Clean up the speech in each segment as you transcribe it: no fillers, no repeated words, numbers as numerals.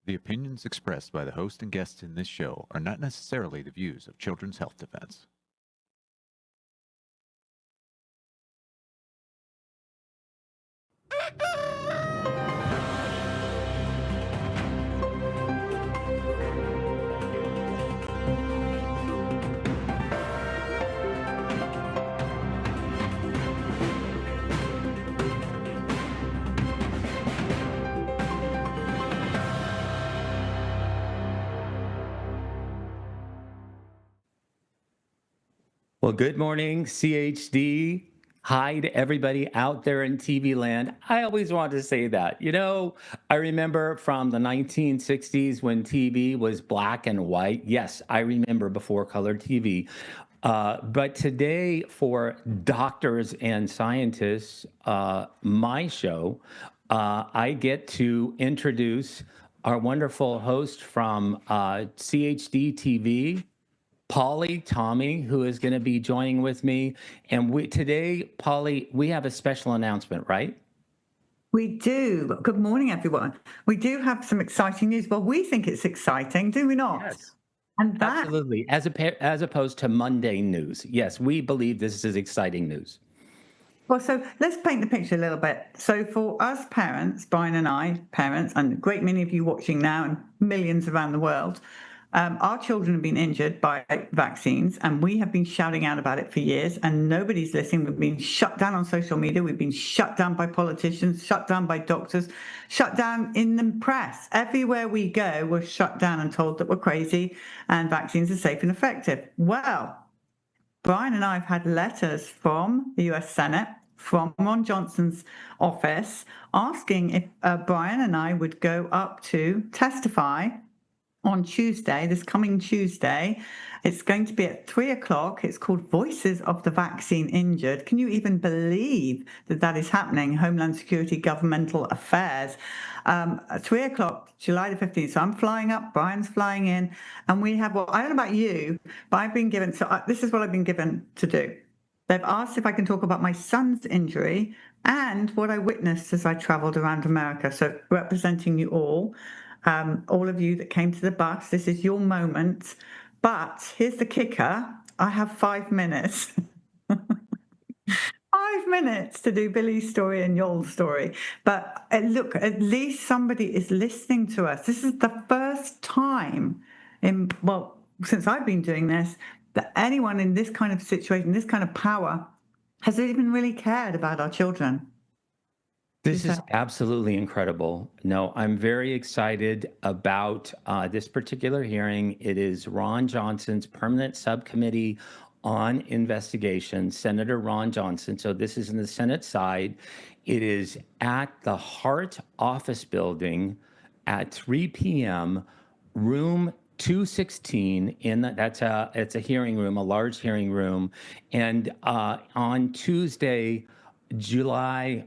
The opinions expressed by the host and guests in this show are not necessarily the views of Children's Health Defense. Well, good morning, CHD. Hi to everybody out there in TV land. I always want to say that. I remember from the 1960s when TV was black and white. Yes, I remember before color TV. But today, for doctors and scientists, my show, I get to introduce our wonderful host from CHD TV, Polly Tommey, who is going to be joining with me. And today, Polly, we have a special announcement, right? We do. Good morning, everyone. We do have some exciting news. Well, we think it's exciting, do we not? Yes. And that, Absolutely. As opposed to mundane news. Yes, we believe this is exciting news. well, so let's paint the picture a little bit. So for us parents, Brian and I, parents, and a great many of you watching now and millions around the world, our children have been injured by vaccines, and we have been shouting out about it for years, and nobody's listening. We've been shut down on social media. We've been shut down by politicians, shut down by doctors, shut down in the press. Everywhere we go, we're shut down and told that we're crazy and vaccines are safe and effective. Well, Brian and I have had letters from the US Senate, from Ron Johnson's office, asking if Brian and I would go up to testify on Tuesday, this coming Tuesday. It's going to be at 3:00. It's called Voices of the Vaccine Injured. Can you even believe that that is happening? Homeland Security, Governmental Affairs. 3:00, July the 15th. So I'm flying up, Brian's flying in, and we have, well, I don't know about you, but I've been given, this is what I've been given to do. They've asked if I can talk about my son's injury and what I witnessed as I traveled around America. So representing you all of you that came to the bus, this is your moment. But here's the kicker. I have 5 minutes. 5 minutes to do Billy's story and Yoel's story. But look, at least somebody is listening to us. This is the first time since I've been doing this, that anyone in this kind of situation, this kind of power, has even really cared about our children. This is absolutely incredible. No, I'm very excited about this particular hearing. It is Ron Johnson's permanent subcommittee on investigation, Senator Ron Johnson. So this is in the Senate side. It is at the Hart office building at 3 p.m., room 216 it's a hearing room, a large hearing room. And on Tuesday, July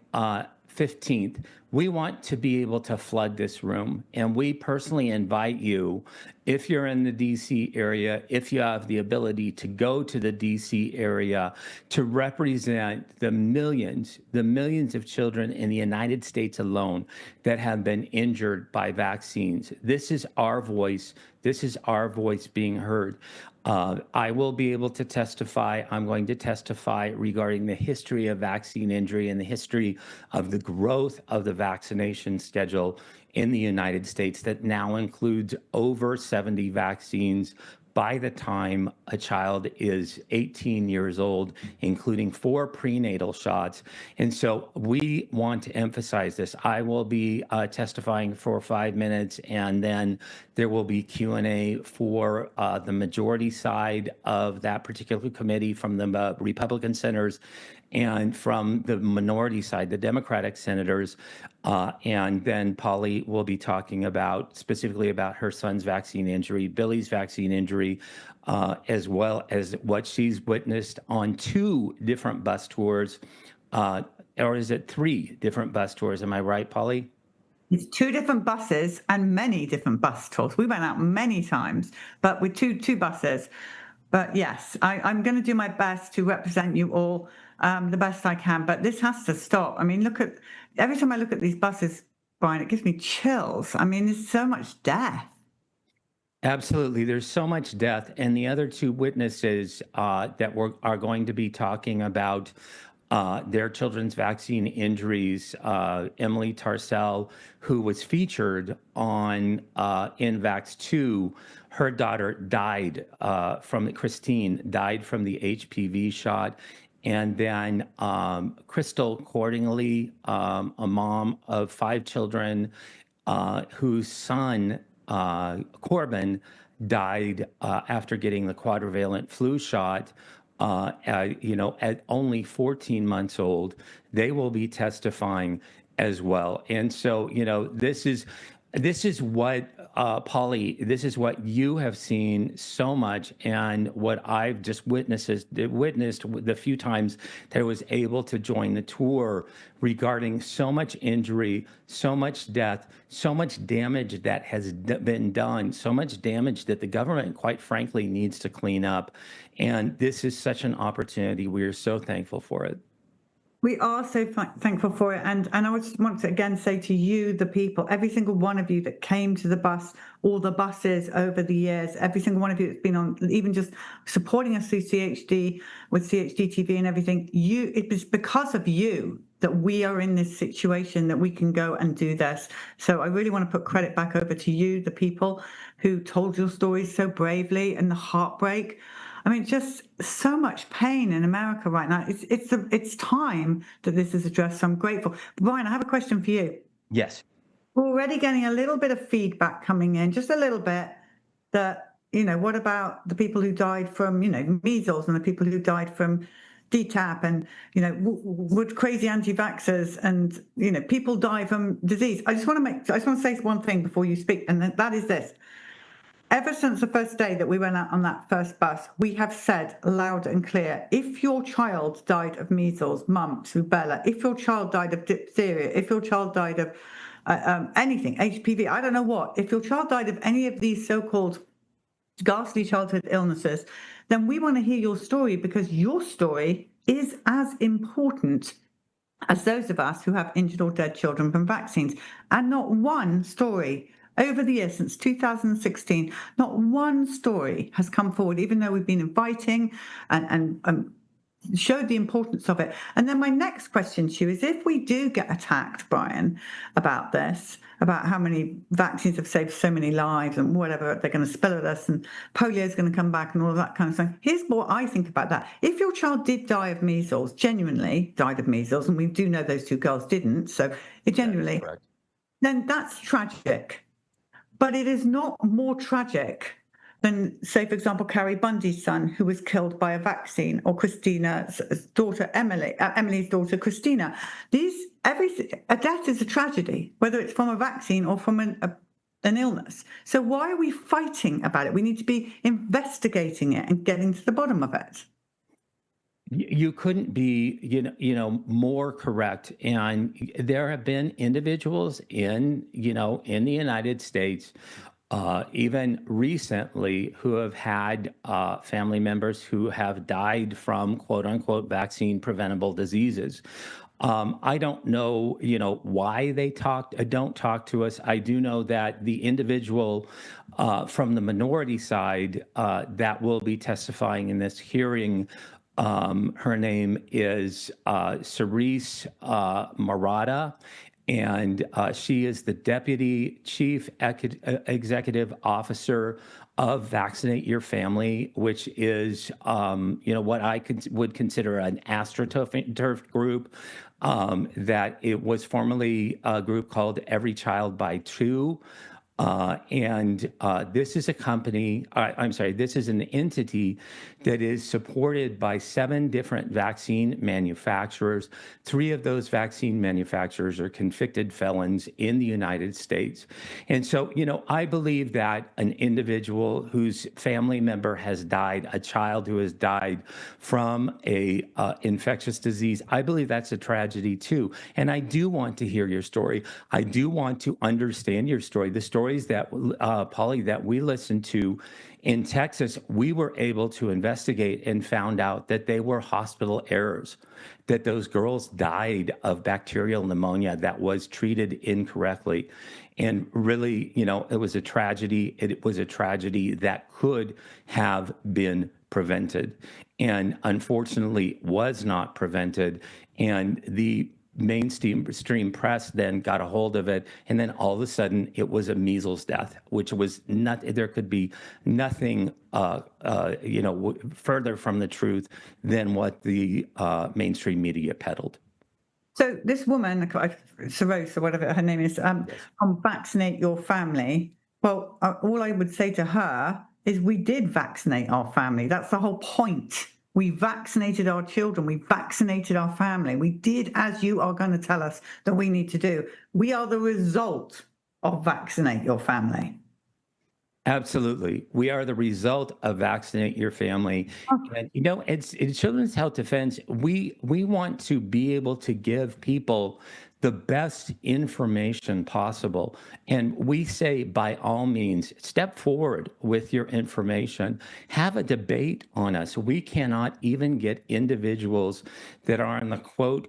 15th, we want to be able to flood this room. And we personally invite you, if you're in the DC area, if you have the ability to go to the DC area, to represent the millions of children in the United States alone that have been injured by vaccines. This is our voice. This is our voice being heard. I will be able to testify. I'm going to testify regarding the history of vaccine injury and the history of the growth of the vaccination schedule in the United States that now includes over 70 vaccines by the time a child is 18 years old, including 4 prenatal shots. And so we want to emphasize this. I will be testifying for 5 minutes, and then there will be Q&A for the majority side of that particular committee from the Republican senators and from the minority side, the Democratic senators. And then Polly will be talking specifically about her son's vaccine injury, Billy's vaccine injury, as well as what she's witnessed on 2 different bus tours, or is it 3 different bus tours? Am I right, Polly? It's 2 different buses and many different bus tours. We went out many times, but with two buses. But yes, I'm going to do my best to represent you all the best I can. But this has to stop. I mean, every time I look at these buses, Brian, it gives me chills. I mean, there's so much death. Absolutely. There's so much death. And the other two witnesses that are going to be talking about their children's vaccine injuries, Emily Tarcell, who was featured on InVax 2, her daughter died Christine died from the HPV shot. And then Crystal Cordingley, a mom of 5 children, whose son, Corbin, died after getting the quadrivalent flu shot, at only 14 months old. They will be testifying as well. And so, this is what, Polly, this is what you have seen so much, and what I've just witnessed the few times that I was able to join the tour, regarding so much injury, so much death, so much damage that has been done, so much damage that the government, quite frankly, needs to clean up. And this is such an opportunity. We are so thankful for it. We are so thankful for it. And I just want to again say to you, the people, every single one of you that came to the bus, all the buses over the years, every single one of you that's been on, even just supporting us through CHD, with CHD TV and everything, it was because of you that we are in this situation, that we can go and do this. So I really want to put credit back over to you, the people who told your stories so bravely, and the heartbreak. I mean, just so much pain in America right now. It's time that this is addressed. So I'm grateful. But Brian, I have a question for you. Yes. We're already getting a little bit of feedback coming in, just a little bit, that, what about the people who died from, measles, and the people who died from DTaP, and, would crazy anti-vaxxers, and, people die from disease. I just want to say one thing before you speak, and that is this. Ever since the first day that we went out on that first bus, we have said loud and clear, if your child died of measles, mumps, rubella, if your child died of diphtheria, if your child died of anything, HPV, I don't know what, if your child died of any of these so-called ghastly childhood illnesses, then we want to hear your story, because your story is as important as those of us who have injured or dead children from vaccines. And not one story over the years, since 2016, not one story has come forward, even though we've been inviting and showed the importance of it. And then my next question to you is, if we do get attacked, Brian, about this, about how many vaccines have saved so many lives and whatever, they're going to spill at us, and polio is going to come back and all of that kind of thing. Here's what I think about that. If your child did die of measles, genuinely died of measles, and we do know those 2 girls didn't, so it genuinely, then that's tragic. But it is not more tragic than, say, for example, Carrie Bundy's son, who was killed by a vaccine, or Christina's daughter, Emily's daughter, Christina. A death is a tragedy, whether it's from a vaccine or from an illness. So why are we fighting about it? We need to be investigating it and getting to the bottom of it. You couldn't be, more correct. And there have been individuals in the United States, even recently, who have had family members who have died from quote unquote vaccine preventable diseases. I don't know, why they don't talk to us. I do know that the individual from the minority side that will be testifying in this hearing, her name is Cerise Murata, and she is the Deputy Chief Executive Officer of Vaccinate Your Family, which is, what I would consider an AstroTurf group. That it was formerly a group called Every Child by Two. And this is a company, this is an entity that is supported by 7 different vaccine manufacturers. 3 of those vaccine manufacturers are convicted felons in the United States. And so, I believe that an individual whose family member has died, a child who has died from a infectious disease, I believe that's a tragedy too. And I do want to hear your story. I do want to understand your story. The story stories that, Polly, that we listened to in Texas, we were able to investigate and found out that they were hospital errors, that those girls died of bacterial pneumonia that was treated incorrectly. And really, it was a tragedy. It was a tragedy that could have been prevented and unfortunately was not prevented. And the mainstream press then got a hold of it, and then all of a sudden it was a measles death, which was not, there could be nothing further from the truth than what the mainstream media peddled. So this woman, Saros or whatever her name is, on Vaccinate Your Family, well, all I would say to her is we did vaccinate our family. That's the whole point. We vaccinated our children. We vaccinated our family. We did as you are going to tell us that we need to do. We are the result of Vaccinate Your Family. Absolutely. We are the result of Vaccinate Your Family. And, it's in Children's Health Defense, we want to be able to give people the best information possible. And we say, by all means, step forward with your information. Have a debate on us. We cannot even get individuals that are on the quote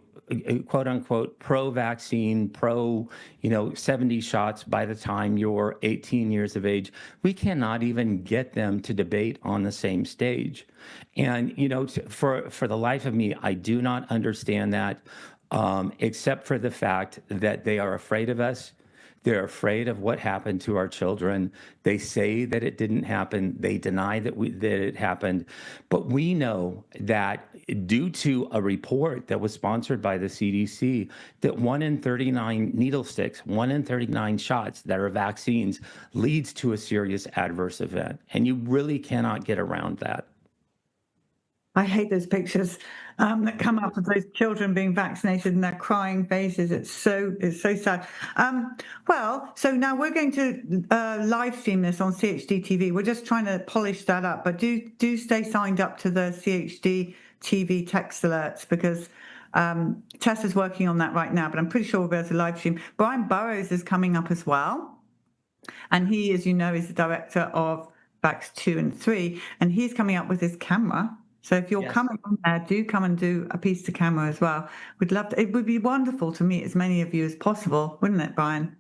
unquote pro-vaccine, 70 shots by the time you're 18 years of age. We cannot even get them to debate on the same stage. And, for the life of me, I do not understand that. Except for the fact that they are afraid of us. They're afraid of what happened to our children. They say that it didn't happen. They deny that it happened. But we know that due to a report that was sponsored by the CDC, that 1 in 39 needle sticks, 1 in 39 shots that are vaccines leads to a serious adverse event. And you really cannot get around that. I hate those pictures that come up of those children being vaccinated and their crying faces. It's so sad. So now we're going to live stream this on CHD TV. We're just trying to polish that up, but do stay signed up to the CHD TV text alerts because Tess is working on that right now. But I'm pretty sure we'll be able to live stream. Brian Burrows is coming up as well, and he, as you know, is the director of Vax 2 and 3, and he's coming up with his camera. So if you're coming on there, do come and do a piece to camera as well. We'd love to. It would be wonderful to meet as many of you as possible, wouldn't it, Brian?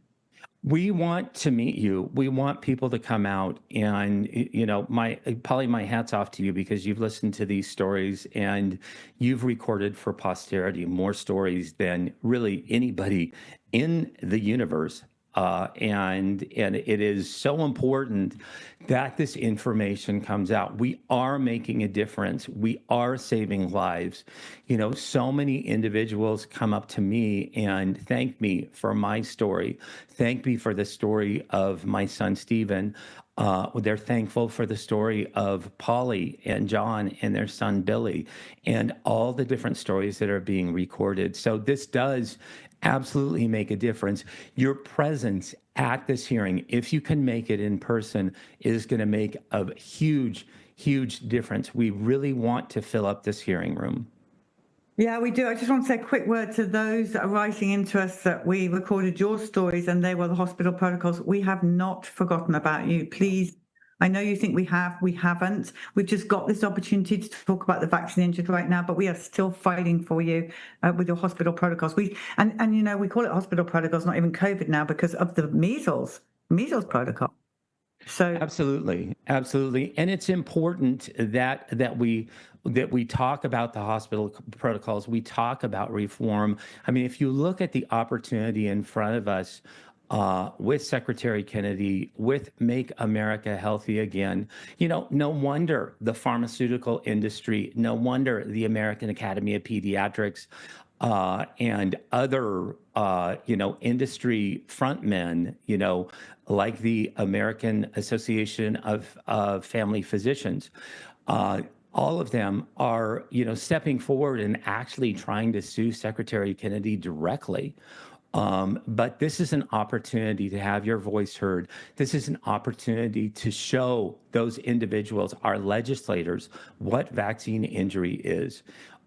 We want to meet you. We want people to come out, and Polly, my hat's off to you because you've listened to these stories and you've recorded for posterity more stories than really anybody in the universe. And it is so important that this information comes out. We are making a difference. We are saving lives. So many individuals come up to me and thank me for my story. Thank me for the story of my son, Stephen. They're thankful for the story of Polly and John and their son, Billy, and all the different stories that are being recorded. So this does absolutely make a difference. Your presence at this hearing, if you can make it in person, is going to make a huge, huge difference. We really want to fill up this hearing room. Yeah, we do. I just want to say a quick word to those that are writing into us that we recorded your stories and they were the hospital protocols. We have not forgotten about you. Please, I know you think we have. We haven't. We've just got this opportunity to talk about the vaccine injured right now, but we are still fighting for you with your hospital protocols. We call it hospital protocols, not even COVID now, because of the measles protocol. So absolutely, and it's important that we talk about the hospital protocols. We talk about reform. I mean, if you look at the opportunity in front of us. With Secretary Kennedy, with Make America Healthy Again, no wonder the pharmaceutical industry, no wonder the American Academy of Pediatrics and other, industry frontmen, like the American Association of Family Physicians, all of them are, stepping forward and actually trying to sue Secretary Kennedy directly. But this is an opportunity to have your voice heard. This is an opportunity to show those individuals, our legislators, what vaccine injury is.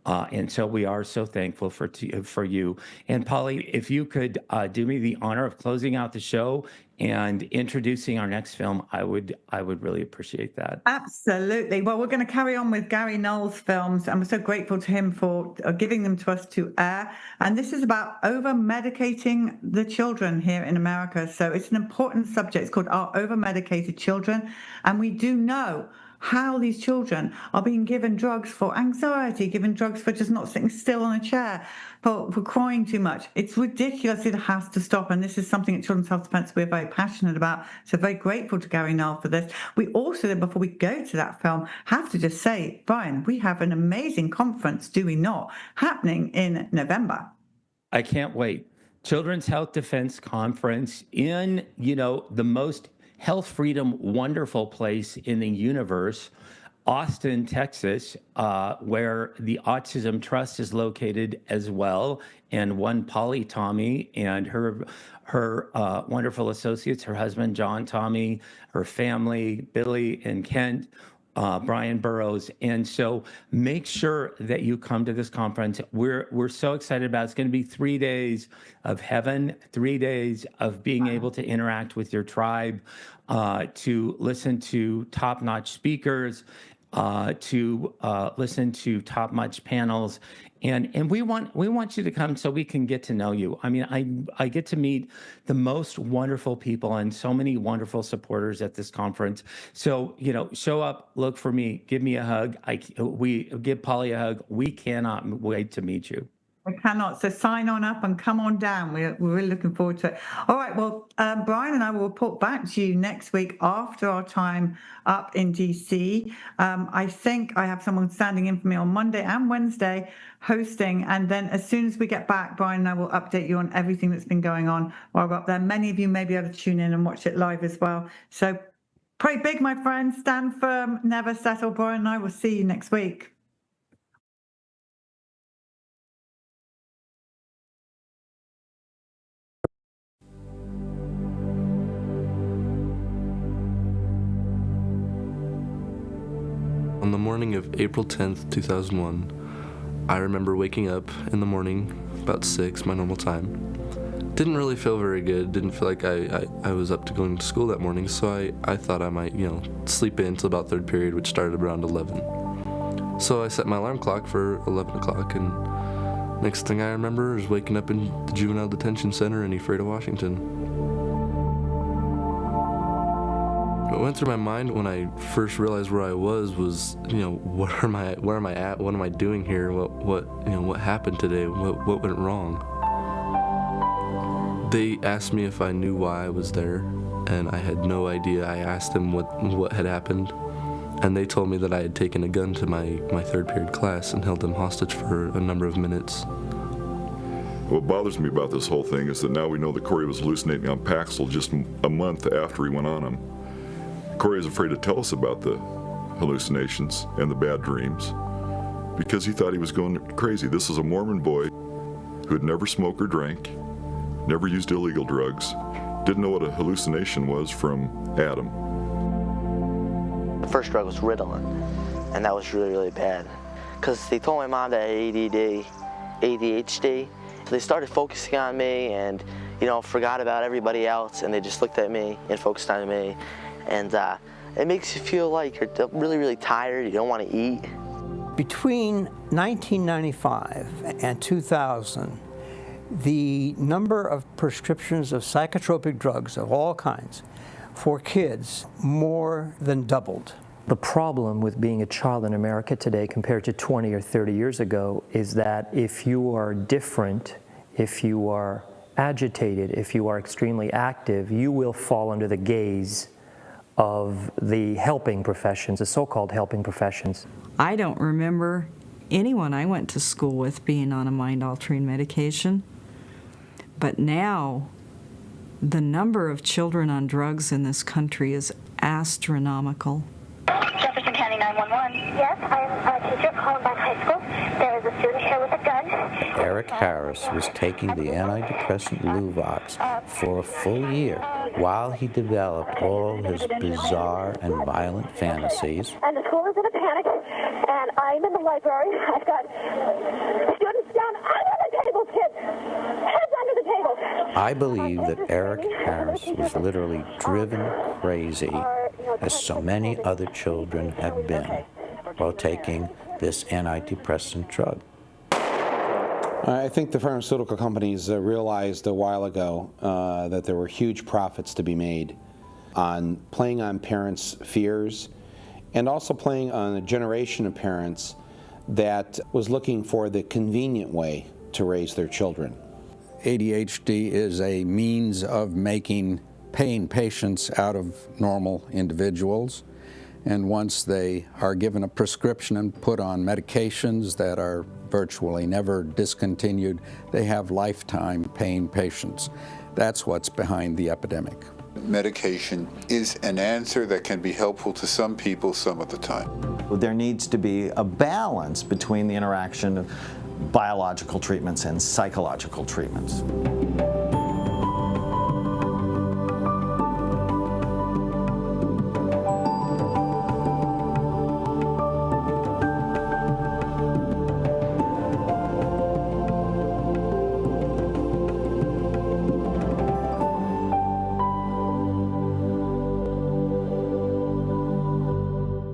And so we are so thankful for you. And Polly, if you could do me the honor of closing out the show and introducing our next film, I would really appreciate that. Absolutely. Well, we're going to carry on with Gary Null's films, and we're so grateful to him for giving them to us to air. And this is about over-medicating the children here in America. So it's an important subject. It's called Our Overmedicated Children. And we do know how these children are being given drugs for anxiety, given drugs for just not sitting still on a chair, for crying too much. It's ridiculous. It has to stop. And this is something at Children's Health Defense we're very passionate about. So very grateful to Gary Null for this. We also, before we go to that film, have to just say, Brian, we have an amazing conference, do we not, happening in November. I can't wait. Children's Health Defense Conference in, the most health freedom wonderful place in the universe, Austin, Texas, where the Autism Trust is located as well, and one Polly Tommey and her wonderful associates, her husband John Tommey, her family Billy and Kent, Brian Burrows. And so make sure that you come to this conference. We're so excited about it. It's going to be 3 days of heaven, 3 days of being able to interact with your tribe, to listen to top-notch speakers, to listen to top-notch panels. And we want you to come so we can get to know you. I mean, I get to meet the most wonderful people and so many wonderful supporters at this conference. So, show up, look for me, give me a hug. We give Polly a hug. We cannot wait to meet you. I cannot. So sign on up and come on down. We're really looking forward to it. All right. Well, Brian and I will report back to you next week after our time up in DC. I think I have someone standing in for me on Monday and Wednesday hosting. And then as soon as we get back, Brian and I will update you on everything that's been going on while we're up there. Many of you may be able to tune in and watch it live as well. So pray big, my friends. Stand firm. Never settle. Brian and I will see you next week. On the morning of April 10th, 2001, I remember waking up in the morning, about 6, my normal time. Didn't really feel very good, didn't feel like I was up to going to school that morning, so I thought I might, sleep in until about third period, which started around 11. So I set my alarm clock for 11 o'clock, and next thing I remember is waking up in the juvenile detention center in Ephrata, Washington. What went through my mind when I first realized where I was, where am I at? What am I doing here? What happened today? What went wrong? They asked me if I knew why I was there, and I had no idea. I asked them what had happened, and they told me that I had taken a gun to my third period class and held them hostage for a number of minutes. What bothers me about this whole thing is that now we know that Corey was hallucinating on Paxil just a month after he went on them. Corey is afraid to tell us about the hallucinations and the bad dreams because he thought he was going crazy. This is a Mormon boy who had never smoked or drank, never used illegal drugs, didn't know what a hallucination was from Adam. The first drug was Ritalin, and that was really, really bad because they told my mom that I had ADD, ADHD. So they started focusing on me and, forgot about everybody else, and they just looked at me and focused on me. And it makes you feel like you're really, really tired, you don't want to eat. Between 1995 and 2000, the number of prescriptions of psychotropic drugs of all kinds for kids more than doubled. The problem with being a child in America today compared to 20 or 30 years ago is that if you are different, if you are agitated, if you are extremely active, you will fall under the gaze of the helping professions, the so-called helping professions. I don't remember anyone I went to school with being on a mind-altering medication. But now, the number of children on drugs in this country is astronomical. Jefferson County 911. Yes, I'm a teacher calling back high school. There is a student here with a gun. Eric Harris was taking the antidepressant Luvox for a full year while he developed all his bizarre and violent fantasies. And the school is in a panic. and I'm in the library. I've got students down under the table, kids, heads under the table. I believe that Eric Harris was literally driven crazy, as so many other children have been, while taking this antidepressant drug. I think the pharmaceutical companies realized a while ago that there were huge profits to be made on playing on parents' fears and also playing on a generation of parents that was looking for the convenient way to raise their children. ADHD is a means of making paying patients out of normal individuals. And once they are given a prescription and put on medications that are virtually never discontinued, they have lifetime paying patients. That's what's behind the epidemic. Medication is an answer that can be helpful to some people some of the time. There needs to be a balance between the interaction of biological treatments and psychological treatments.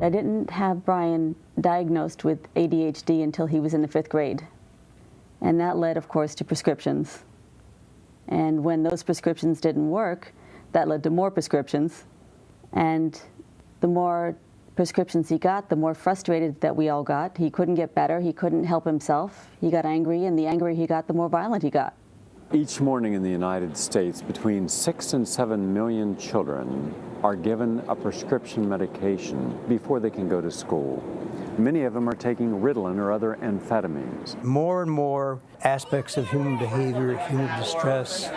I didn't have Brian diagnosed with ADHD until he was in the 5th grade. And that led, of course, to prescriptions. And when those prescriptions didn't work, that led to more prescriptions. And the more prescriptions he got, the more frustrated that we all got. He couldn't get better. He couldn't help himself. He got angry, and the angrier he got, the more violent he got. Each morning in the United States, between 6 and 7 million children are given a prescription medication before they can go to school. Many of them are taking Ritalin or other amphetamines. More and more aspects of human behavior, human distress,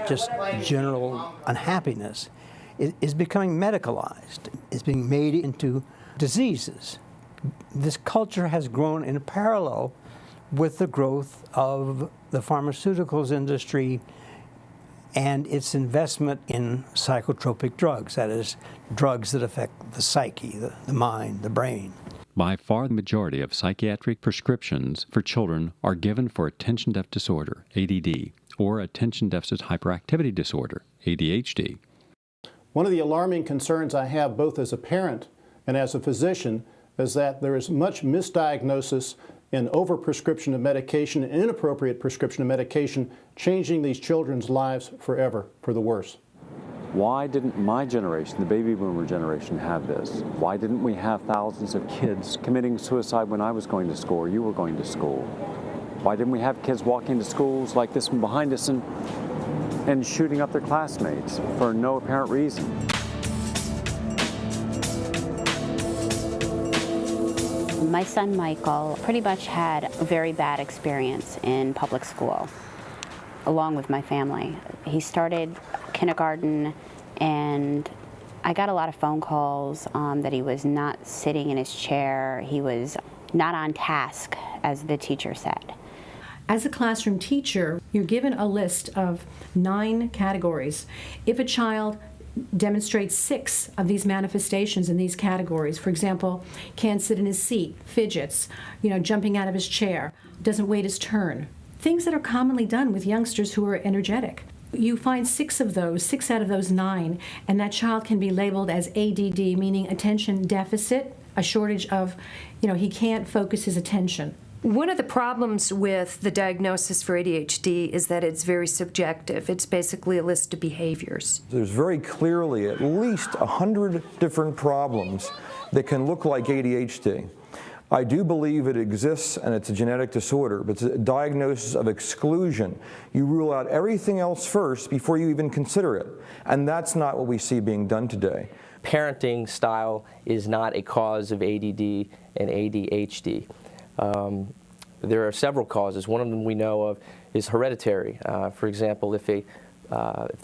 just general unhappiness is becoming medicalized. It's being made into diseases. This culture has grown in parallel with the growth of the pharmaceuticals industry and its investment in psychotropic drugs, that is, drugs that affect the psyche, the mind, the brain. By far the majority of psychiatric prescriptions for children are given for attention deficit disorder, ADD, or attention deficit hyperactivity disorder, ADHD. One of the alarming concerns I have both as a parent and as a physician is that there is much misdiagnosis and overprescription of medication, inappropriate prescription of medication, changing these children's lives forever for the worse. Why didn't my generation, the baby boomer generation, have this? Why didn't we have thousands of kids committing suicide when I was going to school or you were going to school? Why didn't we have kids walking to schools like this one behind us and shooting up their classmates for no apparent reason? My son Michael pretty much had a very bad experience in public school, along with my family. He started kindergarten, and I got a lot of phone calls that he was not sitting in his chair. He was not on task, as the teacher said. As a classroom teacher, you're given a list of 9 categories. If a child demonstrates 6 of these manifestations in these categories, for example, can't sit in his seat, fidgets, jumping out of his chair, doesn't wait his turn, things that are commonly done with youngsters who are energetic. You find 6 out of those 9, and that child can be labeled as ADD, meaning attention deficit, a shortage of, he can't focus his attention. One of the problems with the diagnosis for ADHD is that it's very subjective. It's basically a list of behaviors. There's very clearly at least 100 different problems that can look like ADHD. I do believe it exists and it's a genetic disorder, but it's a diagnosis of exclusion. You rule out everything else first before you even consider it, and that's not what we see being done today. Parenting style is not a cause of ADD and ADHD. There are several causes. One of them we know of is hereditary. For example, if the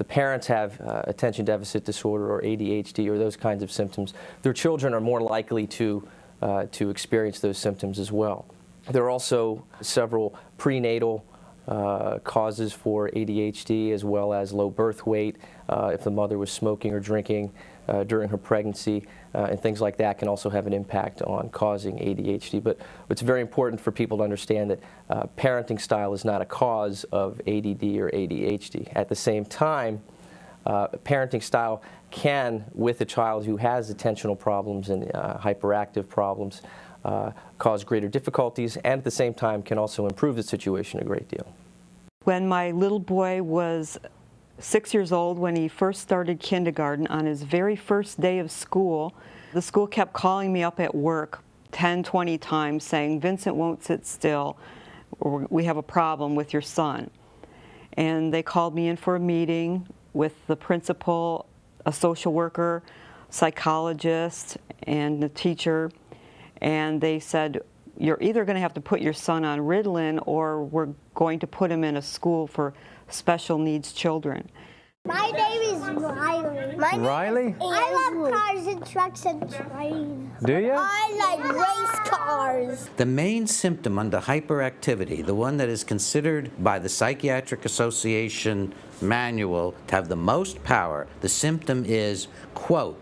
parents have attention deficit disorder or ADHD or those kinds of symptoms, their children are more likely to experience those symptoms as well. There are also several prenatal causes for ADHD, as well as low birth weight, if the mother was smoking or drinking during her pregnancy, and things like that can also have an impact on causing ADHD. But it's very important for people to understand that parenting style is not a cause of ADD or ADHD. At the same time, parenting style can, with a child who has attentional problems and hyperactive problems, cause greater difficulties, and at the same time can also improve the situation a great deal. When my little boy was 6 years old, when he first started kindergarten, on his very first day of school, the school kept calling me up at work 10, 20 times saying, "Vincent won't sit still, or we have a problem with your son." And they called me in for a meeting with the principal, a social worker, psychologist, and the teacher, and they said, "You're either going to have to put your son on Ritalin, or we're going to put him in a school for special needs children." My name is Riley. Riley? I love cars and trucks and trains. Do you? I like race cars. The main symptom under hyperactivity, the one that is considered by the Psychiatric Association manual to have the most power, the symptom is, quote,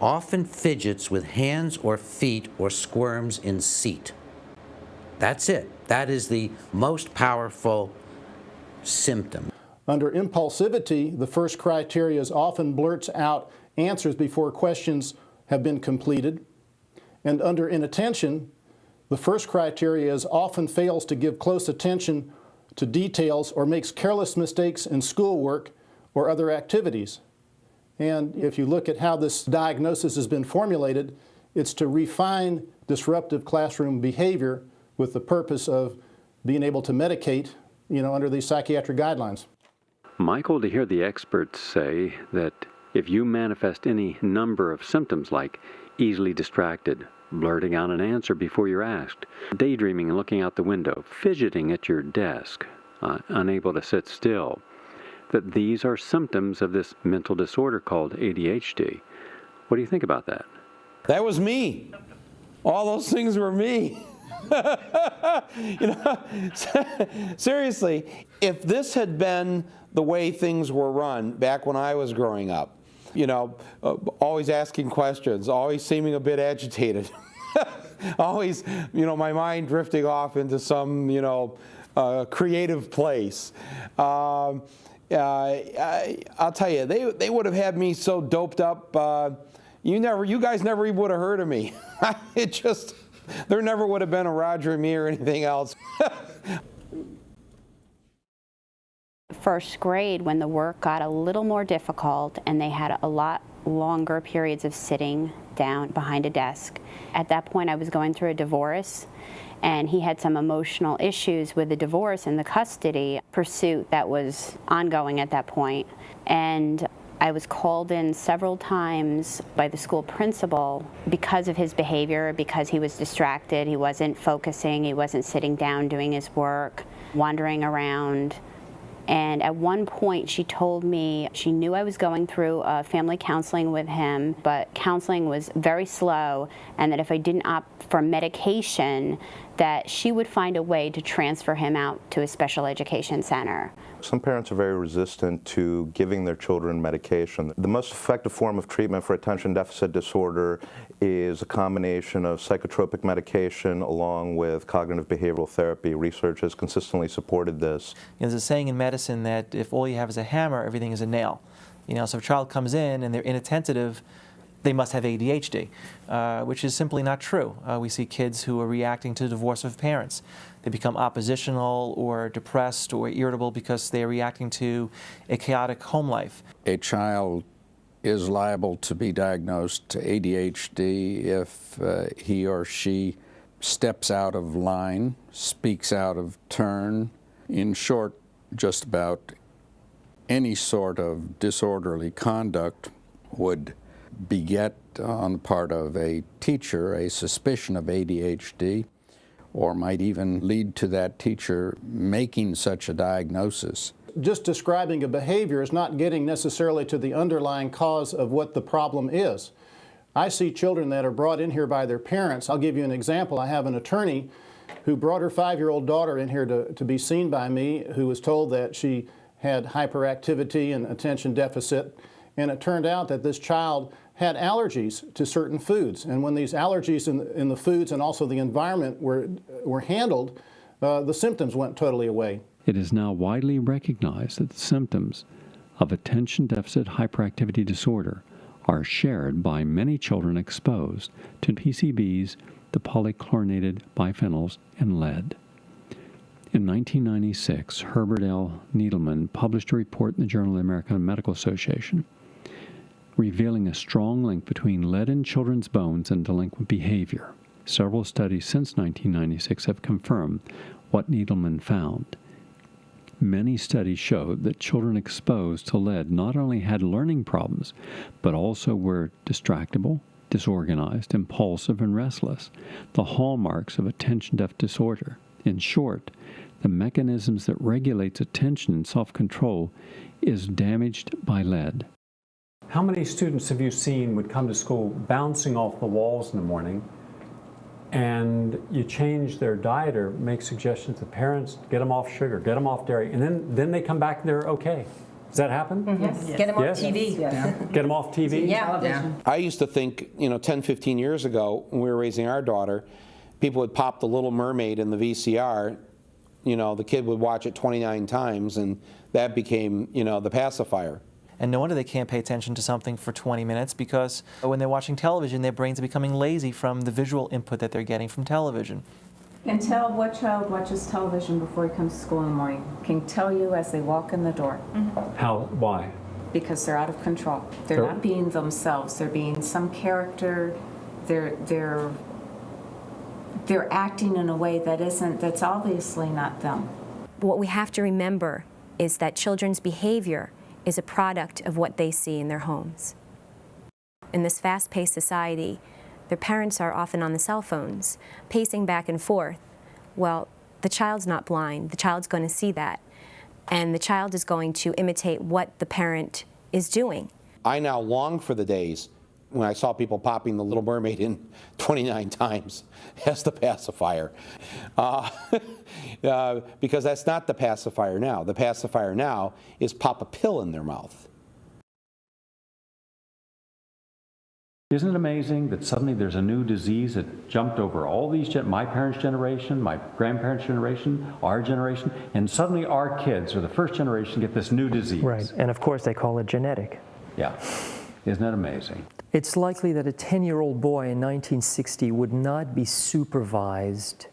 often fidgets with hands or feet or squirms in seat. That's it. That is the most powerful symptom. Under impulsivity, the first criteria is often blurts out answers before questions have been completed. And under inattention, the first criteria is often fails to give close attention to details or makes careless mistakes in schoolwork or other activities. And if you look at how this diagnosis has been formulated, it's to refine disruptive classroom behavior with the purpose of being able to medicate, under these psychiatric guidelines. Michael, to hear the experts say that if you manifest any number of symptoms like easily distracted, blurting out an answer before you're asked, daydreaming and looking out the window, fidgeting at your desk, unable to sit still, that these are symptoms of this mental disorder called ADHD. What do you think about that? That was me. All those things were me. Seriously, if this had been the way things were run back when I was growing up, always asking questions, always seeming a bit agitated, always, my mind drifting off into some, creative place. I'll tell you, they would have had me so doped up, you guys never even would have heard of me. There never would have been a Roger and me or anything else. First grade, when the work got a little more difficult and they had a lot longer periods of sitting down behind a desk. At that point, I was going through a divorce, and he had some emotional issues with the divorce and the custody pursuit that was ongoing at that point. And I was called in several times by the school principal because of his behavior, because he was distracted, he wasn't focusing, he wasn't sitting down doing his work, wandering around. And at one point she told me she knew I was going through family counseling with him, but counseling was very slow, and that if I didn't opt for medication, that she would find a way to transfer him out to a special education center. Some parents are very resistant to giving their children medication. The most effective form of treatment for attention deficit disorder is a combination of psychotropic medication along with cognitive behavioral therapy. Research has consistently supported this. There's a saying in medicine that if all you have is a hammer, everything is a nail. So if a child comes in and they're inattentive, they must have ADHD, which is simply not true. We see kids who are reacting to the divorce of parents. They become oppositional or depressed or irritable because they're reacting to a chaotic home life. A child is liable to be diagnosed to ADHD if he or she steps out of line, speaks out of turn. In short, just about any sort of disorderly conduct would beget on the part of a teacher a suspicion of ADHD, or might even lead to that teacher making such a diagnosis. Just describing a behavior is not getting necessarily to the underlying cause of what the problem is. I see children that are brought in here by their parents. I'll give you an example. I have an attorney. who brought her 5-year-old daughter in here to be seen by me, who was told that she had hyperactivity and attention deficit. And it turned out that this child had allergies to certain foods. And when these allergies in the foods and also the environment were handled, the symptoms went totally away. It is now widely recognized that the symptoms of attention deficit hyperactivity disorder are shared by many children exposed to PCBs, the polychlorinated biphenyls, and lead. In 1996, Herbert L. Needleman published a report in the Journal of the American Medical Association revealing a strong link between lead in children's bones and delinquent behavior. Several studies since 1996 have confirmed what Needleman found. Many studies showed that children exposed to lead not only had learning problems, but also were distractible, disorganized, impulsive, and restless, the hallmarks of attention deficit disorder. In short, the mechanisms that regulates attention and self-control is damaged by lead. How many students have you seen would come to school bouncing off the walls in the morning, and you change their diet or make suggestions to parents, get them off sugar, get them off dairy, and then they come back and they're okay? Does that happen? Yes. Get them off TV. Yeah. Get them off TV? Yeah. I used to think, 10, 15 years ago, when we were raising our daughter, people would pop The Little Mermaid in the VCR. The kid would watch it 29 times, and that became, the pacifier. And no wonder they can't pay attention to something for 20 minutes, because when they're watching television, their brains are becoming lazy from the visual input that they're getting from television. And tell what child watches television before he comes to school in the morning. Can tell you as they walk in the door. How? Why? Because they're out of control. They're not being themselves. They're being some character. They're acting in a way that's obviously not them. What we have to remember is that children's behavior is a product of what they see in their homes. In this fast-paced society, their parents are often on the cell phones, pacing back and forth. Well, the child's not blind. The child's going to see that. And the child is going to imitate what the parent is doing. I now long for the days when I saw people popping The Little Mermaid in 29 times as the pacifier. Because that's not the pacifier now. The pacifier now is pop a pill in their mouth. Isn't it amazing that suddenly there's a new disease that jumped over all these, my parents' generation, my grandparents' generation, our generation, and suddenly our kids, or the first generation, get this new disease. Right, and of course they call it genetic. Yeah, isn't that amazing? It's likely that a 10-year-old boy in 1960 would not be supervised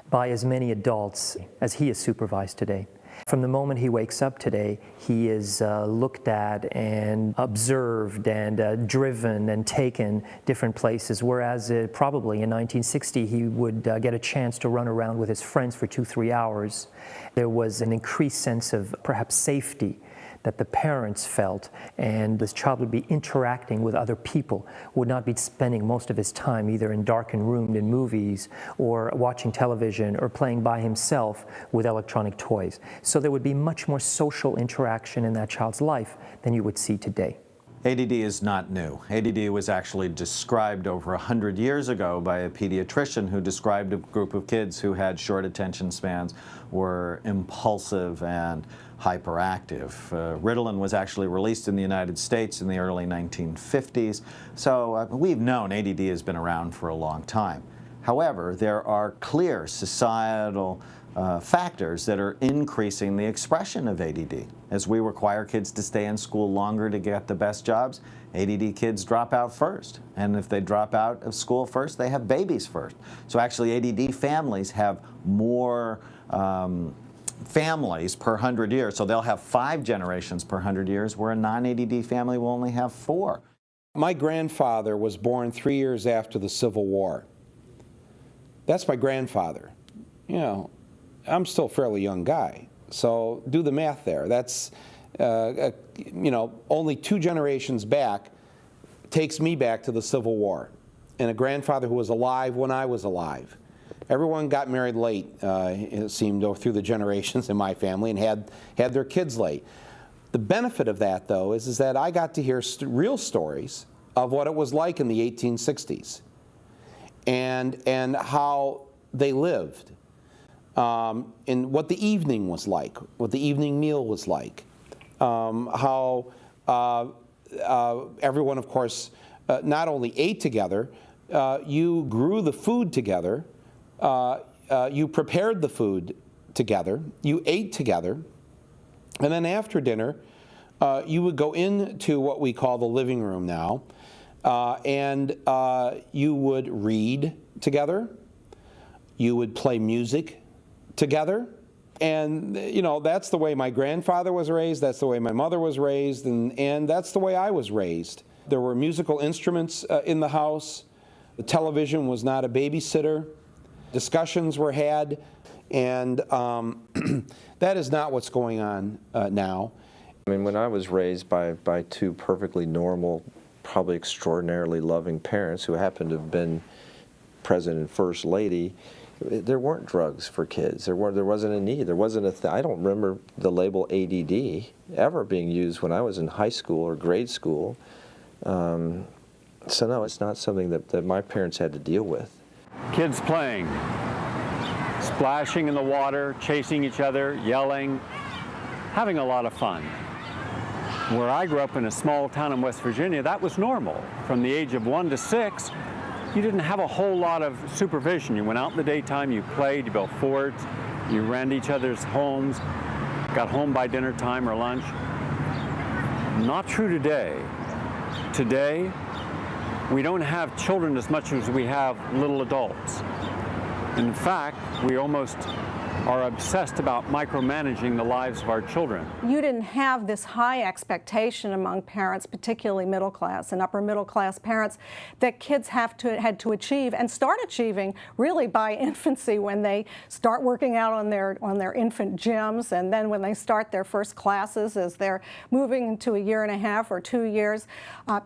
by as many adults as he is supervised today. From the moment he wakes up today, he is looked at and observed and driven and taken different places, whereas probably in 1960 he would get a chance to run around with his friends for 2-3 hours. There was an increased sense of perhaps safety that the parents felt, and this child would be interacting with other people, would not be spending most of his time either in darkened rooms in movies or watching television or playing by himself with electronic toys. So there would be much more social interaction in that child's life than you would see today. ADD is not new. ADD was actually described over 100 years ago by a pediatrician who described a group of kids who had short attention spans, were impulsive and hyperactive. Ritalin was actually released in the United States in the early 1950s, so we've known ADD has been around for a long time. However, there are clear societal factors that are increasing the expression of ADD. As we require kids to stay in school longer to get the best jobs, ADD kids drop out first. And if they drop out of school first, they have babies first. So actually ADD families have more families per 100 years. So they'll have 5 generations per 100 years, where a non-ADD family will only have 4. My grandfather was born 3 years after the Civil War. That's my grandfather. I'm still a fairly young guy, so do the math there. That's, only 2 generations back takes me back to the Civil War, and a grandfather who was alive when I was alive. Everyone got married late, it seemed, through the generations in my family, and had their kids late. The benefit of that, though, is that I got to hear real stories of what it was like in the 1860s and how they lived. and what the evening was like, what the evening meal was like, how everyone, of course, not only ate together, you grew the food together, you prepared the food together, you ate together, and then after dinner, you would go into what we call the living room now, and you would read together, you would play music together, and you know, that's the way my grandfather was raised, that's the way my mother was raised, and that's the way I was raised. There were musical instruments in the house, the television was not a babysitter, discussions were had, and that is not what's going on now. I mean, when I was raised by two perfectly normal, probably extraordinarily loving parents who happened to have been President and First Lady, there weren't drugs for kids. There wasn't a need. There wasn't I don't remember the label ADD ever being used when I was in high school or grade school. So no, it's not something that my parents had to deal with. Kids playing, splashing in the water, chasing each other, yelling, having a lot of fun. Where I grew up in a small town in West Virginia, that was normal. From the age of 1 to 6, you didn't have a whole lot of supervision. You went out in the daytime, you played, you built forts, you ran to each other's homes, got home by dinner time or lunch. Not true today. Today, we don't have children as much as we have little adults. In fact, we almost are obsessed about micromanaging the lives of our children. You didn't have this high expectation among parents, particularly middle class and upper middle class parents, that kids had to achieve and start achieving really by infancy, when they start working out on their infant gyms, and then when they start their first classes as they're moving into a 1.5 or 2 years.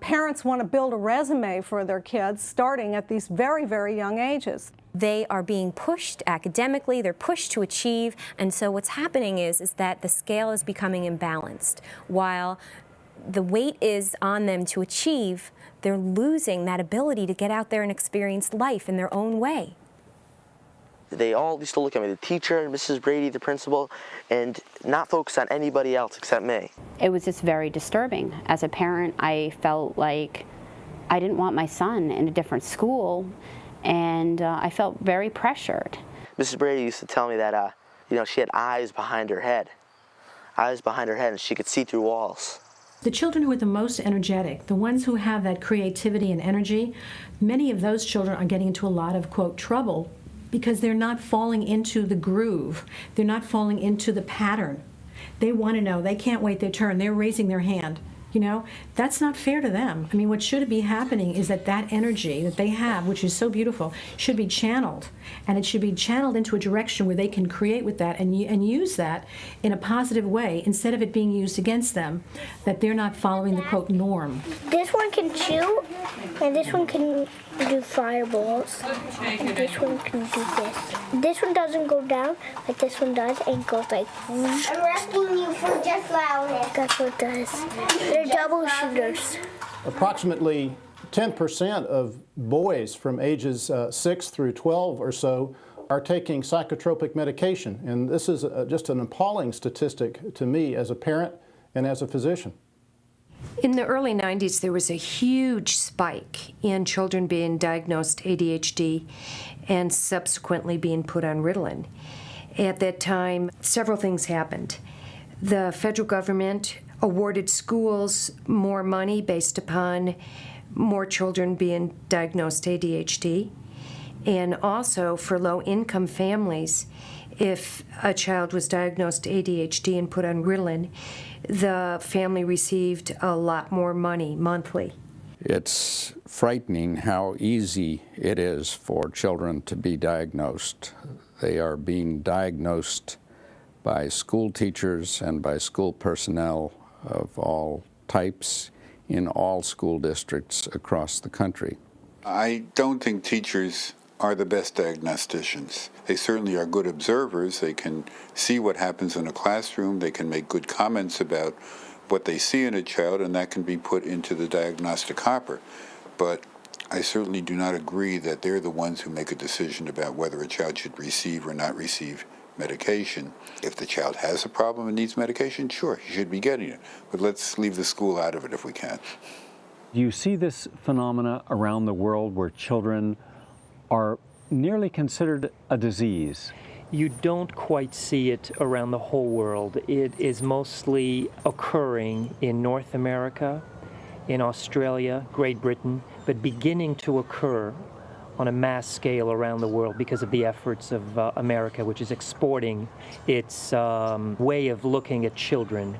Parents want to build a resume for their kids starting at these very, very young ages. They are being pushed academically, they're pushed to achieve, and so what's happening is that the scale is becoming imbalanced. While the weight is on them to achieve, they're losing that ability to get out there and experience life in their own way. They all used to look at me, the teacher, Mrs. Brady, the principal, and not focus on anybody else except me. It was just very disturbing. As a parent, I felt like I didn't want my son in a different school, and I felt very pressured. Mrs. Brady used to tell me that, you know, she had eyes behind her head, and she could see through walls. The children who are the most energetic, the ones who have that creativity and energy, many of those children are getting into a lot of, quote, trouble because they're not falling into the groove. They're not falling into the pattern. They want to know. They can't wait their turn. They're raising their hand. You know, that's not fair to them. I mean, what should be happening is that energy that they have, which is so beautiful, should be channeled. And it should be channeled into a direction where they can create with that and use that in a positive way, instead of it being used against them, that they're not following the, quote, norm. This one can chew, and this one can do fireballs. And this one can do this. This one doesn't go down like this one does, and goes like... I'm asking you for just loudness. That's what it does. They're double shooters. Approximately 10% of boys from ages 6 through 12 or so are taking psychotropic medication. And this is just an appalling statistic to me as a parent and as a physician. In the early 90s, there was a huge spike in children being diagnosed ADHD and subsequently being put on Ritalin. At that time, several things happened. The federal government awarded schools more money based upon more children being diagnosed ADHD. And also for low-income families, if a child was diagnosed ADHD and put on Ritalin, the family received a lot more money monthly. It's frightening how easy it is for children to be diagnosed. They are being diagnosed by school teachers and by school personnel of all types in all school districts across the country. I don't think teachers are the best diagnosticians. They certainly are good observers. They can see what happens in a classroom. They can make good comments about what they see in a child, and that can be put into the diagnostic hopper. But I certainly do not agree that they're the ones who make a decision about whether a child should receive or not receive medication. If the child has a problem and needs medication, sure, he should be getting it. But let's leave the school out of it if we can. Do you see this phenomena around the world where children are nearly considered a disease? You don't quite see it around the whole world. It is mostly occurring in North America, in Australia, Great Britain, but beginning to occur on a mass scale around the world because of the efforts of America, which is exporting its way of looking at children.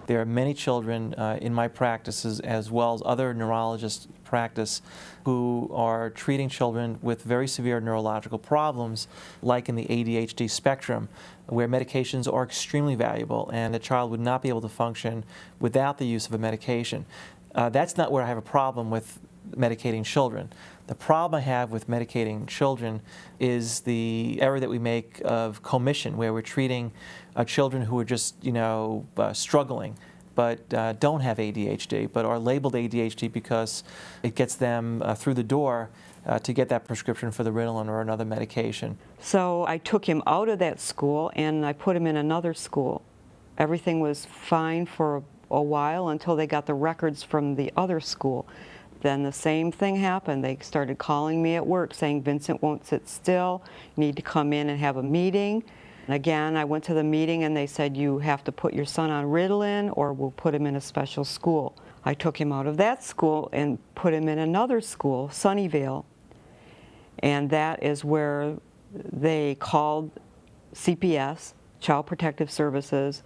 There are many children in my practices, as well as other neurologists' practice, who are treating children with very severe neurological problems, like in the ADHD spectrum, where medications are extremely valuable, and the child would not be able to function without the use of a medication. That's not where I have a problem with medicating children. The problem I have with medicating children is the error that we make of commission, where we're treating children who are just, struggling, but don't have ADHD, but are labeled ADHD because it gets them through the door to get that prescription for the Ritalin or another medication. So I took him out of that school and I put him in another school. Everything was fine for a while until they got the records from the other school. Then the same thing happened. They started calling me at work saying, Vincent won't sit still, you need to come in and have a meeting. And again, I went to the meeting and they said, you have to put your son on Ritalin or we'll put him in a special school. I took him out of that school and put him in another school, Sunnyvale. And that is where they called CPS, Child Protective Services,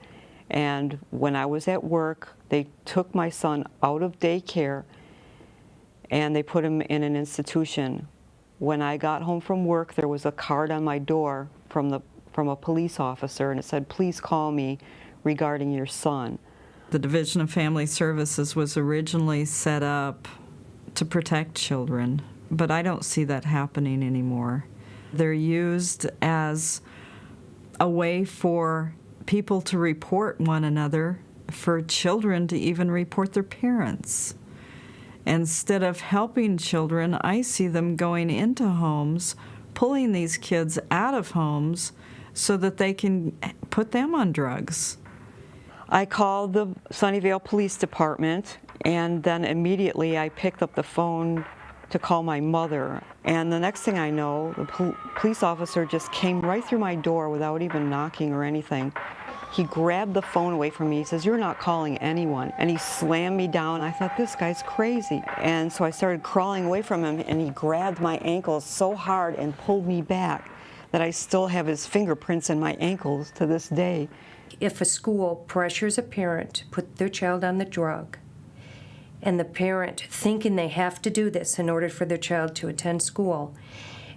and when I was at work, they took my son out of daycare and they put him in an institution. When I got home from work, there was a card on my door from a police officer, and it said, please call me regarding your son. The Division of Family Services was originally set up to protect children, but I don't see that happening anymore. They're used as a way for people to report one another, for children to even report their parents. Instead of helping children, I see them going into homes, pulling these kids out of homes so that they can put them on drugs. I called the Sunnyvale Police Department, and then immediately I picked up the phone to call my mother. And the next thing I know, the police officer just came right through my door without even knocking or anything. He grabbed the phone away from me. He says, you're not calling anyone. And he slammed me down. I thought, this guy's crazy. And so I started crawling away from him, and he grabbed my ankles so hard and pulled me back that I still have his fingerprints in my ankles to this day. If a school pressures a parent to put their child on the drug, and the parent thinking they have to do this in order for their child to attend school,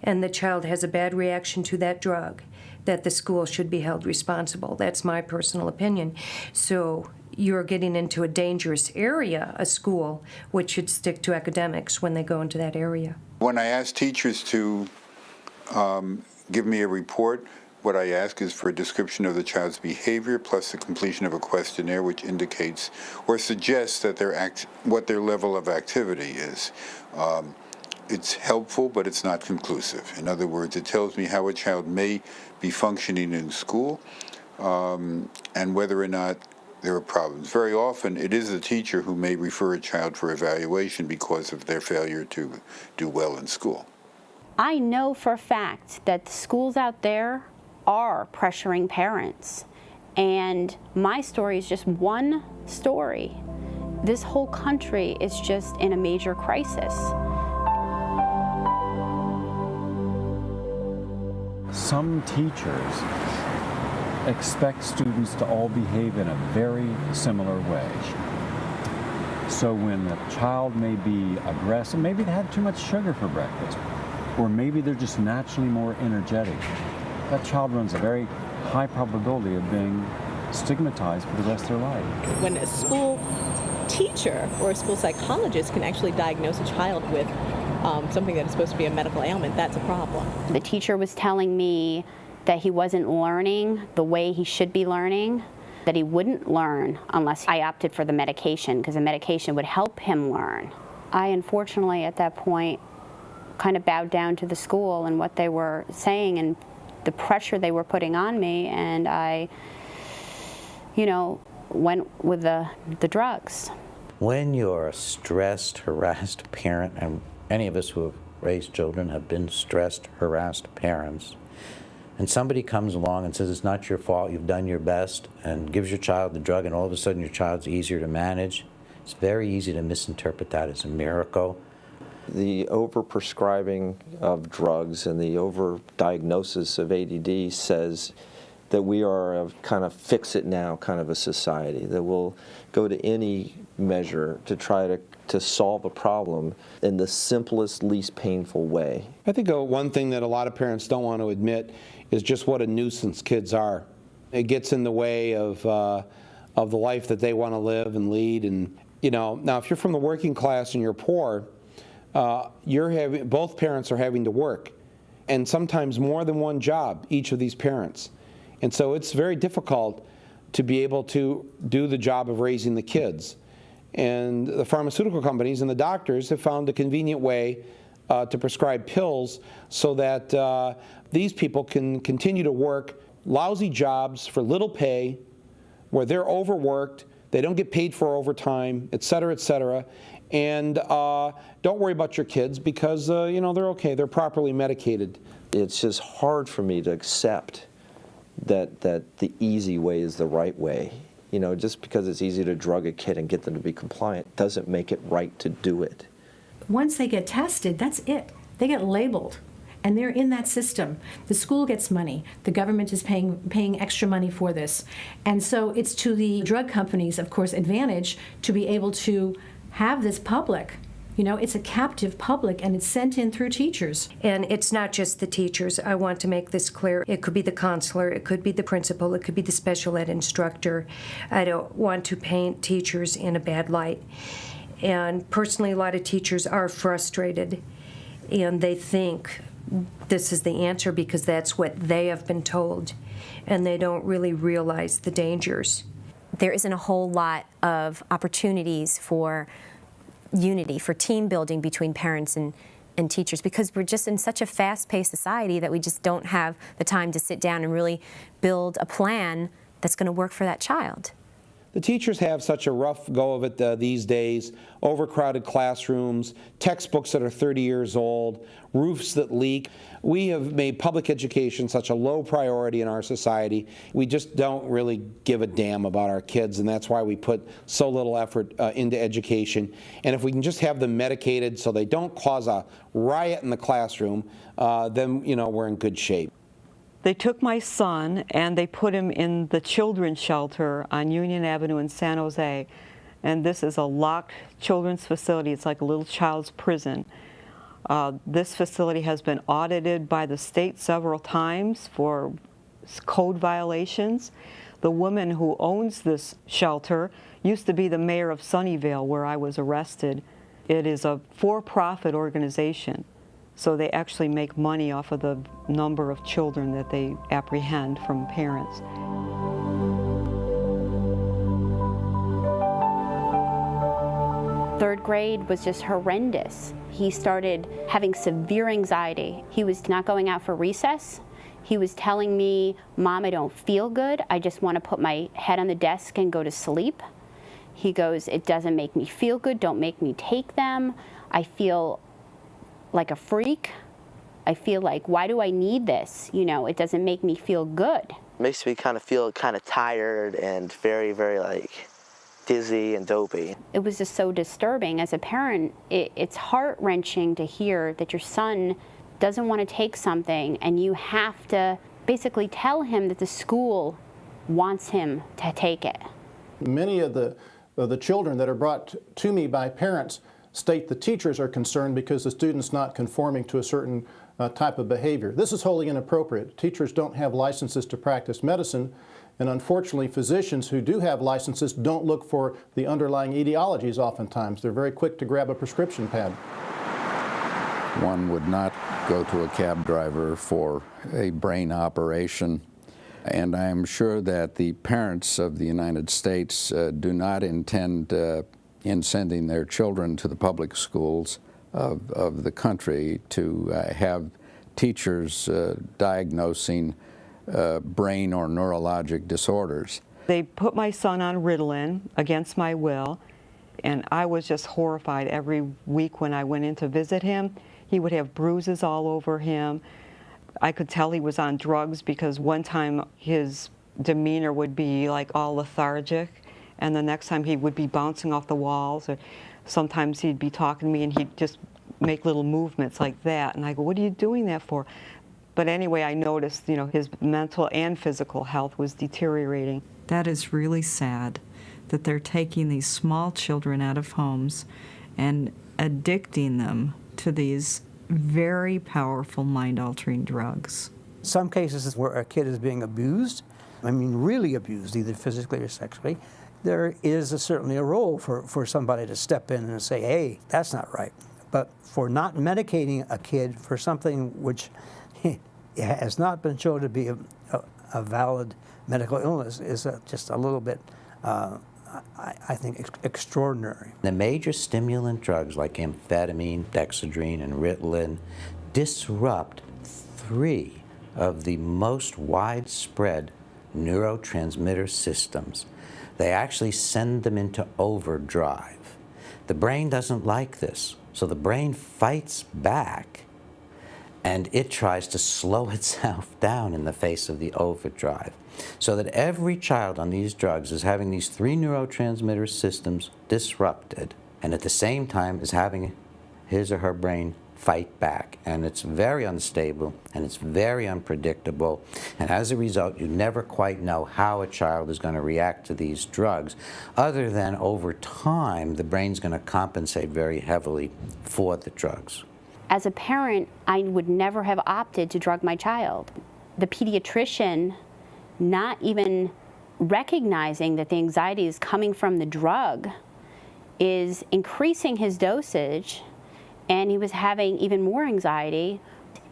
and the child has a bad reaction to that drug, that the school should be held responsible. That's my personal opinion. So you're getting into a dangerous area, a school, which should stick to academics when they go into that area. When I ask teachers to give me a report, what I ask is for a description of the child's behavior plus the completion of a questionnaire which indicates or suggests that what their level of activity is. It's helpful, but it's not conclusive. In other words, it tells me how a child may be functioning in school and whether or not there are problems. Very often, it is the teacher who may refer a child for evaluation because of their failure to do well in school. I know for a fact that the schools out there are pressuring parents, and my story is just one story. This whole country is just in a major crisis. Some teachers expect students to all behave in a very similar way. So when a child may be aggressive, maybe they had too much sugar for breakfast, or maybe they're just naturally more energetic, that child runs a very high probability of being stigmatized for the rest of their life. When a school teacher or a school psychologist can actually diagnose a child with something that is supposed to be a medical ailment, that's a problem. The teacher was telling me that he wasn't learning the way he should be learning, that he wouldn't learn unless I opted for the medication, because the medication would help him learn. I unfortunately at that point kind of bowed down to the school and what they were saying, and the pressure they were putting on me, and I, went with the drugs. When you're a stressed, harassed parent, and any of us who have raised children have been stressed, harassed parents, and somebody comes along and says it's not your fault, you've done your best, and gives your child the drug, and all of a sudden your child's easier to manage, it's very easy to misinterpret that as a miracle. The overprescribing of drugs and the overdiagnosis of ADD says that we are a kind of fix-it-now kind of a society, that will go to any measure to try to solve a problem in the simplest, least painful way. I think one thing that a lot of parents don't want to admit is just what a nuisance kids are. It gets in the way of the life that they want to live and lead. And now if you're from the working class and you're poor, both parents are having to work, and sometimes more than one job, each of these parents. And so it's very difficult to be able to do the job of raising the kids. And the pharmaceutical companies and the doctors have found a convenient way to prescribe pills so that these people can continue to work lousy jobs for little pay, where they're overworked, they don't get paid for overtime, et cetera, and don't worry about your kids because they're okay, they're properly medicated. It's just hard for me to accept that the easy way is the right way. Just because it's easy to drug a kid and get them to be compliant doesn't make it right to do it. Once they get tested, that's it. They get labeled, and they're in that system. The school gets money. The government is paying extra money for this. And so it's to the drug companies, of course, advantage to be able to have this public. It's a captive public, and it's sent in through teachers. And it's not just the teachers. I want to make this clear. It could be the counselor, it could be the principal, it could be the special ed instructor. I don't want to paint teachers in a bad light. And personally, a lot of teachers are frustrated, and they think this is the answer because that's what they have been told, and they don't really realize the dangers. There isn't a whole lot of opportunities for unity, for team building between parents and teachers, because we're just in such a fast-paced society that we just don't have the time to sit down and really build a plan that's going to work for that child. The teachers have such a rough go of it these days. Overcrowded classrooms, textbooks that are 30 years old, roofs that leak. We have made public education such a low priority in our society. We just don't really give a damn about our kids, and that's why we put so little effort into education. And if we can just have them medicated so they don't cause a riot in the classroom, then we're in good shape. They took my son and they put him in the children's shelter on Union Avenue in San Jose. And this is a locked children's facility. It's like a little child's prison. This facility has been audited by the state several times for code violations. The woman who owns this shelter used to be the mayor of Sunnyvale, where I was arrested. It is a for-profit organization. So they actually make money off of the number of children that they apprehend from parents. Third grade was just horrendous. He started having severe anxiety. He was not going out for recess. He was telling me, "Mom, I don't feel good. I just want to put my head on the desk and go to sleep." He goes, "It doesn't make me feel good. Don't make me take them. I feel like a freak. I feel like, why do I need this? It doesn't make me feel good." Makes me kind of feel kind of tired and very, very dizzy and dopey. It was just so disturbing. As a parent, it's heart-wrenching to hear that your son doesn't want to take something and you have to basically tell him that the school wants him to take it. Many of the children that are brought to me by parents state the teachers are concerned because the student's not conforming to a certain type of behavior. This is wholly inappropriate. Teachers don't have licenses to practice medicine, and unfortunately physicians who do have licenses don't look for the underlying etiologies oftentimes. They're very quick to grab a prescription pad. One would not go to a cab driver for a brain operation, and I am sure that the parents of the United States do not intend in sending their children to the public schools of the country to have teachers diagnosing brain or neurologic disorders. They put my son on Ritalin against my will, and I was just horrified every week when I went in to visit him. He would have bruises all over him. I could tell he was on drugs because one time his demeanor would be like all lethargic, and the next time he would be bouncing off the walls, or sometimes he'd be talking to me and he'd just make little movements like that, and I go, what are you doing that for? But anyway, I noticed, his mental and physical health was deteriorating. That is really sad, that they're taking these small children out of homes and addicting them to these very powerful mind-altering drugs. Some cases where a kid is being abused, really abused, either physically or sexually, there is certainly a role for somebody to step in and say, hey, that's not right. But for not medicating a kid for something which has not been shown to be a valid medical illness is just a little bit, I think, extraordinary. The major stimulant drugs like amphetamine, dexedrine, and Ritalin disrupt 3 of the most widespread neurotransmitter systems. They actually send them into overdrive. The brain doesn't like this, so the brain fights back, and it tries to slow itself down in the face of the overdrive. So that every child on these drugs is having these 3 neurotransmitter systems disrupted, and at the same time is having his or her brain fight back. And it's very unstable, and it's very unpredictable, and as a result, you never quite know how a child is going to react to these drugs, other than over time, the brain's going to compensate very heavily for the drugs. As a parent, I would never have opted to drug my child. The pediatrician not even recognizing that the anxiety is coming from the drug is increasing his dosage, and he was having even more anxiety.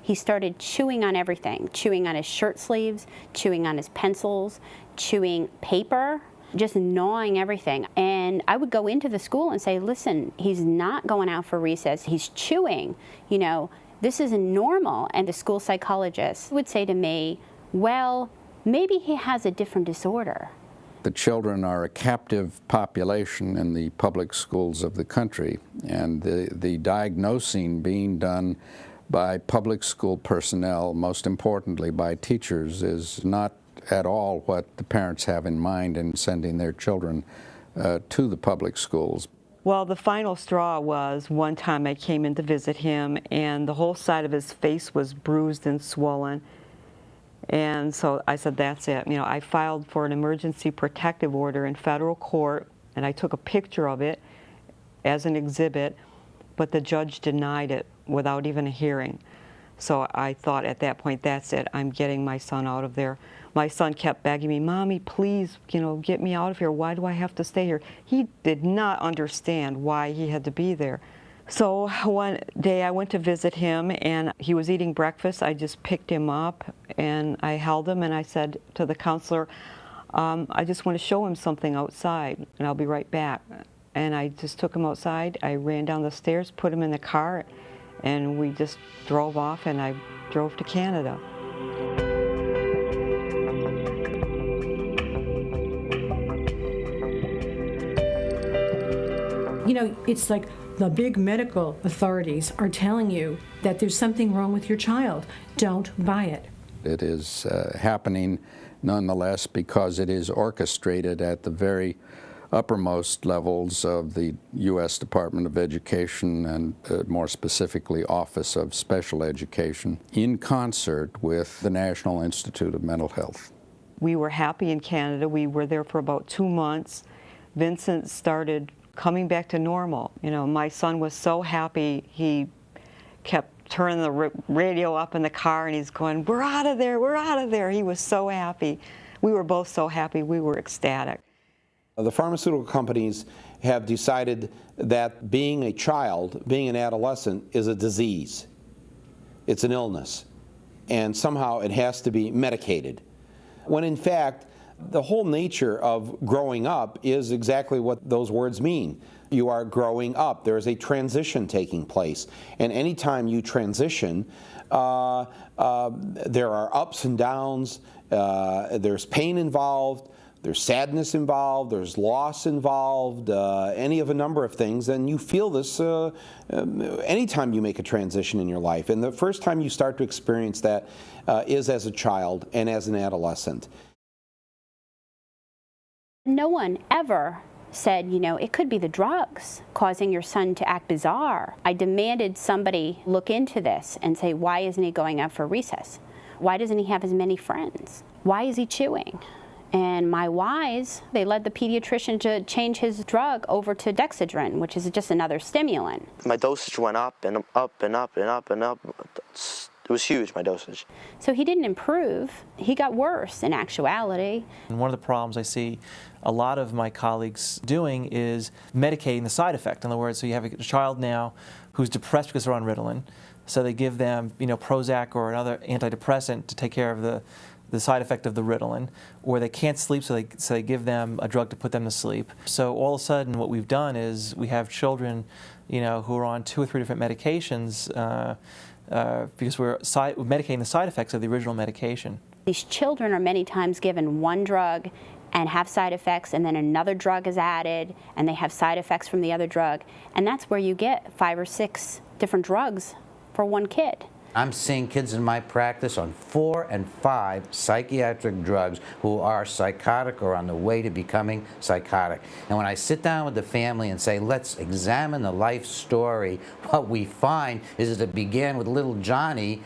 He started chewing on everything, chewing on his shirt sleeves, chewing on his pencils, chewing paper, just gnawing everything. And I would go into the school and say, listen, he's not going out for recess, he's chewing, this isn't normal. And the school psychologist would say to me, well, maybe he has a different disorder. The children are a captive population in the public schools of the country, and the diagnosing being done by public school personnel, most importantly by teachers, is not at all what the parents have in mind in sending their children to the public schools. Well, the final straw was one time I came in to visit him, and the whole side of his face was bruised and swollen. And so I said, that's it. I filed for an emergency protective order in federal court, and I took a picture of it as an exhibit, but the judge denied it without even a hearing. So I thought at that point, that's it. I'm getting my son out of there. My son kept begging me, Mommy, please, get me out of here. Why do I have to stay here? He did not understand why he had to be there. So one day I went to visit him, and he was eating breakfast. I just picked him up, and I held him, and I said to the counselor, I just want to show him something outside, and I'll be right back. And I just took him outside. I ran down the stairs, put him in the car, and we just drove off, and I drove to Canada. It's like the big medical authorities are telling you that there's something wrong with your child. Don't buy it. It is happening nonetheless because it is orchestrated at the very uppermost levels of the U.S. Department of Education and more specifically Office of Special Education in concert with the National Institute of Mental Health. We were happy in Canada. We were there for about 2 months. Vincent started coming back to normal. My son was so happy. He kept turning the radio up in the car, and he's going, we're out of there, we're out of there. He was so happy. We were both so happy. We were ecstatic. The pharmaceutical companies have decided that being a child, being an adolescent, is a disease. It's an illness. And somehow it has to be medicated. When in fact, The whole nature of growing up is exactly what those words mean. You are growing up. There is a transition taking place. And anytime you transition, there are ups and downs, there's pain involved, there's sadness involved, there's loss involved, any of a number of things, and you feel this anytime you make a transition in your life. And the first time you start to experience that is as a child and as an adolescent. No one ever said, you know, it could be the drugs causing your son to act bizarre. I demanded somebody look into this and say, why isn't he going out for recess? Why doesn't he have as many friends? Why is he chewing? And my whys, they led the pediatrician to change his drug over to dexedrine, which is just another stimulant. My dosage went up and up and up and up and up. It was huge, my dosage. So he didn't improve. He got worse in actuality. And one of the problems I see a lot of my colleagues doing is medicating the side effect. In other words, so you have a child now who's depressed because they're on Ritalin, so they give them, you know, Prozac or another antidepressant to take care of the side effect of the Ritalin, or they can't sleep, so they give them a drug to put them to sleep. So all of a sudden, what we've done is we have children, you know, who are on 2 or 3 different medications because we're medicating the side effects of the original medication. These children are many times given one drug and have side effects, and then another drug is added, and they have side effects from the other drug, and that's where you get 5 or 6 different drugs for one kid. I'm seeing kids in my practice on 4 and 5 psychiatric drugs who are psychotic or on the way to becoming psychotic. And when I sit down with the family and say, let's examine the life story, what we find is that it began with little Johnny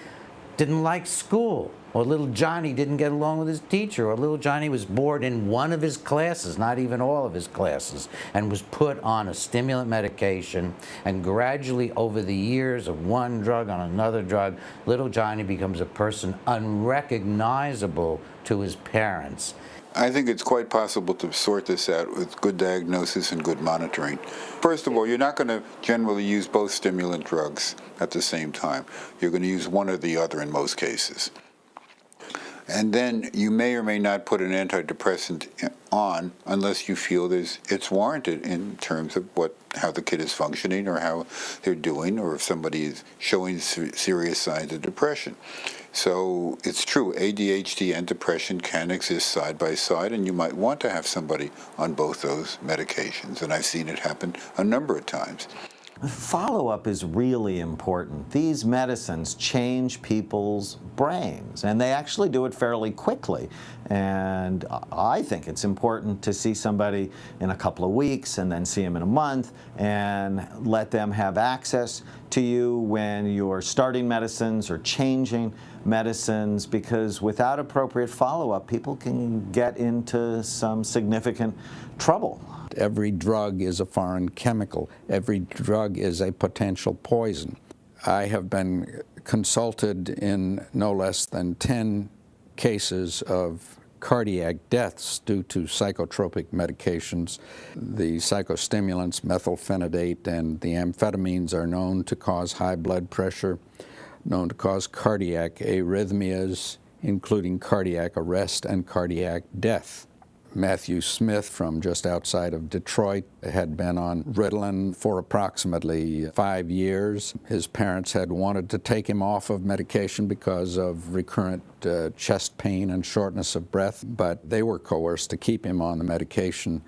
didn't like school, or little Johnny didn't get along with his teacher, or little Johnny was bored in one of his classes, not even all of his classes, and was put on a stimulant medication, and gradually over the years of one drug on another drug, little Johnny becomes a person unrecognizable to his parents. I think it's quite possible to sort this out with good diagnosis and good monitoring. First of all, you're not going to generally use both stimulant drugs at the same time. You're going to use one or the other in most cases. And then you may or may not put an antidepressant on unless you feel it's warranted in terms of how the kid is functioning or how they're doing, or if somebody is showing serious signs of depression. So it's true, ADHD and depression can exist side by side, and you might want to have somebody on both those medications, and I've seen it happen a number of times. Follow-up is really important. These medicines change people's brains, and they actually do it fairly quickly. And I think it's important to see somebody in a couple of weeks and then see them in a month and let them have access to you when you're starting medicines or changing medicines, because without appropriate follow-up, people can get into some significant trouble. Every drug is a foreign chemical. Every drug is a potential poison. I have been consulted in no less than 10 cases of cardiac deaths due to psychotropic medications. The psychostimulants, methylphenidate, and the amphetamines are known to cause high blood pressure, known to cause cardiac arrhythmias, including cardiac arrest and cardiac death. Matthew Smith from just outside of Detroit had been on Ritalin for approximately 5 years. His parents had wanted to take him off of medication because of recurrent chest pain and shortness of breath, but they were coerced to keep him on the medication.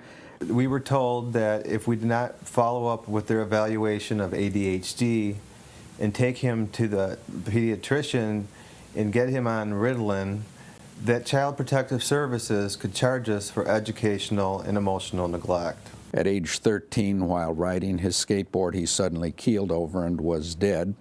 We were told that if we did not follow up with their evaluation of ADHD and take him to the pediatrician and get him on Ritalin, that Child Protective Services could charge us for educational and emotional neglect. At age 13, while riding his skateboard, he suddenly keeled over and was dead.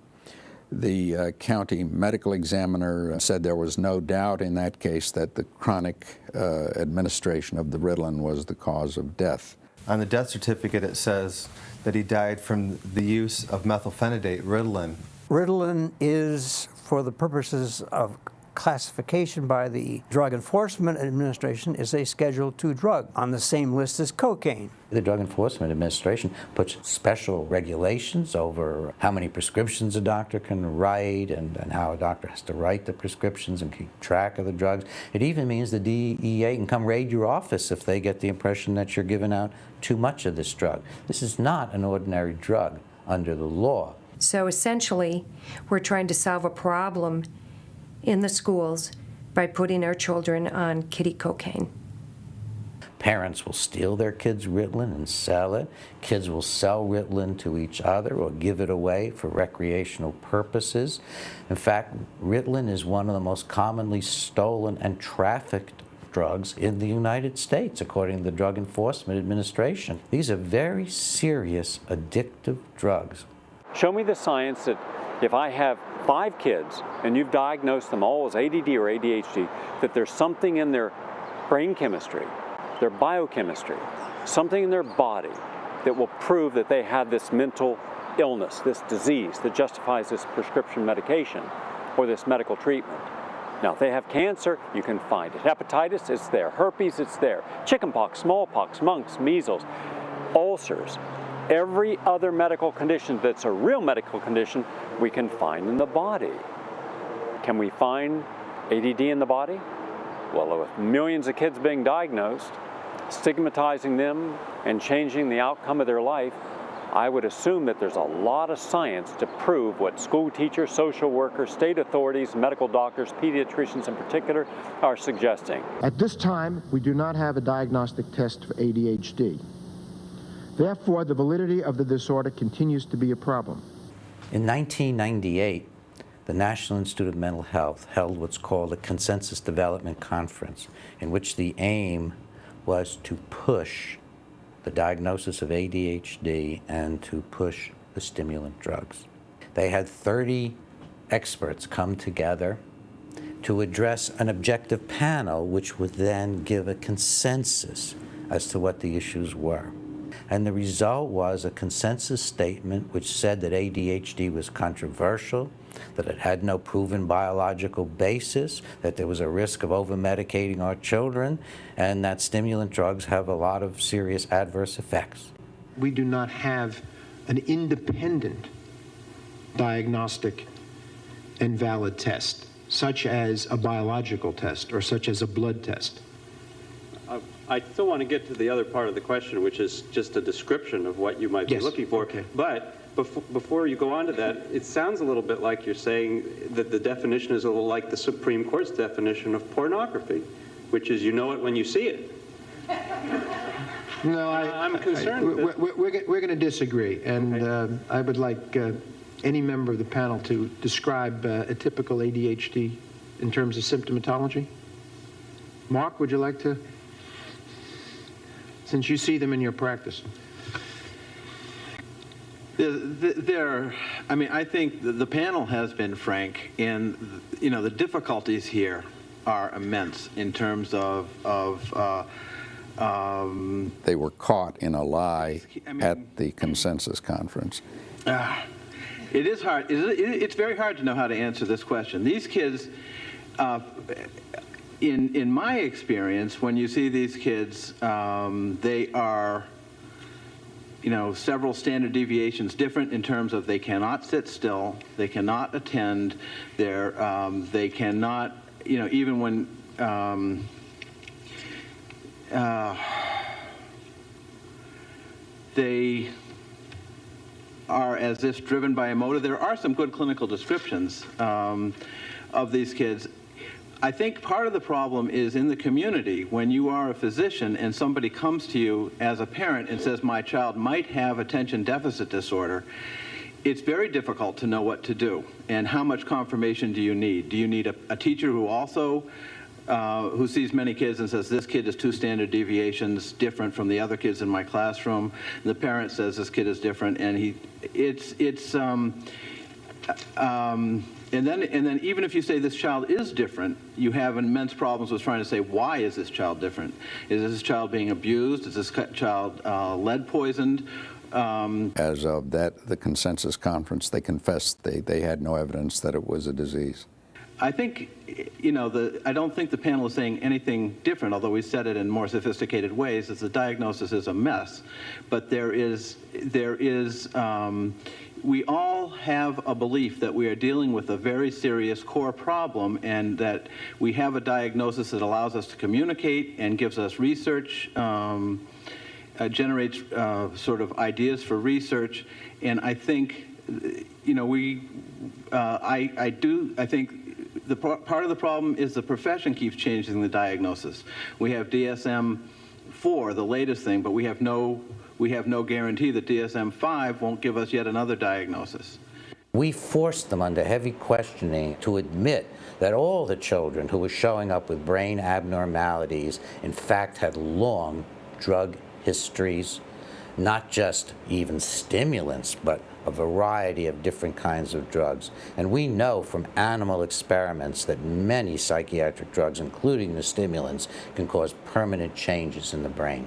The county medical examiner said there was no doubt in that case that the chronic administration of the Ritalin was the cause of death. On the death certificate, it says that he died from the use of methylphenidate, Ritalin. Ritalin is, for the purposes of classification by the Drug Enforcement Administration is a Schedule II drug on the same list as cocaine. The Drug Enforcement Administration puts special regulations over how many prescriptions a doctor can write and how a doctor has to write the prescriptions and keep track of the drugs. It even means the DEA can come raid your office if they get the impression that you're giving out too much of this drug. This is not an ordinary drug under the law. So essentially, we're trying to solve a problem in the schools by putting our children on kiddie cocaine. Parents will steal their kids' Ritalin and sell it. Kids will sell Ritalin to each other or give it away for recreational purposes. In fact, Ritalin is one of the most commonly stolen and trafficked drugs in the United States, according to the Drug Enforcement Administration. These are very serious addictive drugs. Show me the science that if I have 5 kids and you've diagnosed them all as ADD or ADHD, that there's something in their brain chemistry, their biochemistry, something in their body that will prove that they have this mental illness, this disease that justifies this prescription medication or this medical treatment. Now, if they have cancer, you can find it. Hepatitis, it's there. Herpes, it's there. Chickenpox, smallpox, mumps, measles, ulcers. Every other medical condition that's a real medical condition, we can find in the body. Can we find ADD in the body? Well, with millions of kids being diagnosed, stigmatizing them and changing the outcome of their life, I would assume that there's a lot of science to prove what school teachers, social workers, state authorities, medical doctors, pediatricians in particular, are suggesting. At this time, we do not have a diagnostic test for ADHD. Therefore, the validity of the disorder continues to be a problem. In 1998, the National Institute of Mental Health held what's called a Consensus Development Conference, in which the aim was to push the diagnosis of ADHD and to push the stimulant drugs. They had 30 experts come together to address an objective panel which would then give a consensus as to what the issues were. And the result was a consensus statement which said that ADHD was controversial, that it had no proven biological basis, that there was a risk of over-medicating our children, and that stimulant drugs have a lot of serious adverse effects. We do not have an independent diagnostic and valid test, such as a biological test or such as a blood test. I still want to get to the other part of the question, which is just a description of what you might be looking for. Okay. But before you go on to that, it sounds a little bit like you're saying that the definition is a little like the Supreme Court's definition of pornography, which is you know it when you see it. No, I'm concerned. We're going to disagree, and I would like any member of the panel to describe a typical ADHD in terms of symptomatology. Mark, would you like to? Since you see them in your practice. I think the panel has been frank, and the difficulties here are immense in terms of they were caught in a lie at the consensus conference. It is hard. It's very hard to know how to answer this question. These kids, in my experience, when you see these kids, they are, several standard deviations different in terms of they cannot sit still, they cannot attend, they cannot, even when they are as if driven by a motive. There are some good clinical descriptions of these kids. I think part of the problem is in the community when you are a physician and somebody comes to you as a parent and says, my child might have attention deficit disorder. It's very difficult to know what to do and how much confirmation do you need? Do you need a teacher who also who sees many kids and says, this kid is 2 standard deviations different from the other kids in my classroom? And the parent says this kid is different, and and then even if you say this child is different, you have immense problems with trying to say, why is this child different? Is this child being abused? Is this child lead poisoned? As of the consensus conference, they confessed they had no evidence that it was a disease. I think, I don't think the panel is saying anything different, although we said it in more sophisticated ways, is the diagnosis is a mess. But we all have a belief that we are dealing with a very serious core problem, and that we have a diagnosis that allows us to communicate and gives us research, generates sort of ideas for research. And I think, I think part of the problem is the profession keeps changing the diagnosis. We have DSM-4, the latest thing, but we have no guarantee that DSM-5 won't give us yet another diagnosis. We forced them under heavy questioning to admit that all the children who were showing up with brain abnormalities in fact had long drug histories, not just even stimulants, but a variety of different kinds of drugs. And we know from animal experiments that many psychiatric drugs, including the stimulants, can cause permanent changes in the brain.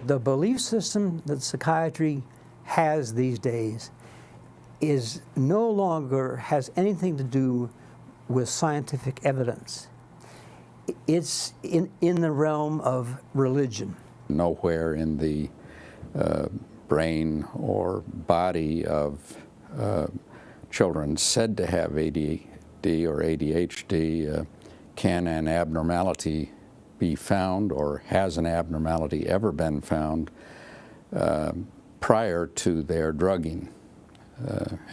The belief system that psychiatry has these days is no longer has anything to do with scientific evidence. It's in the realm of religion. Nowhere in the brain or body of children said to have ADD or ADHD can an abnormality be found, or has an abnormality ever been found prior to their drugging.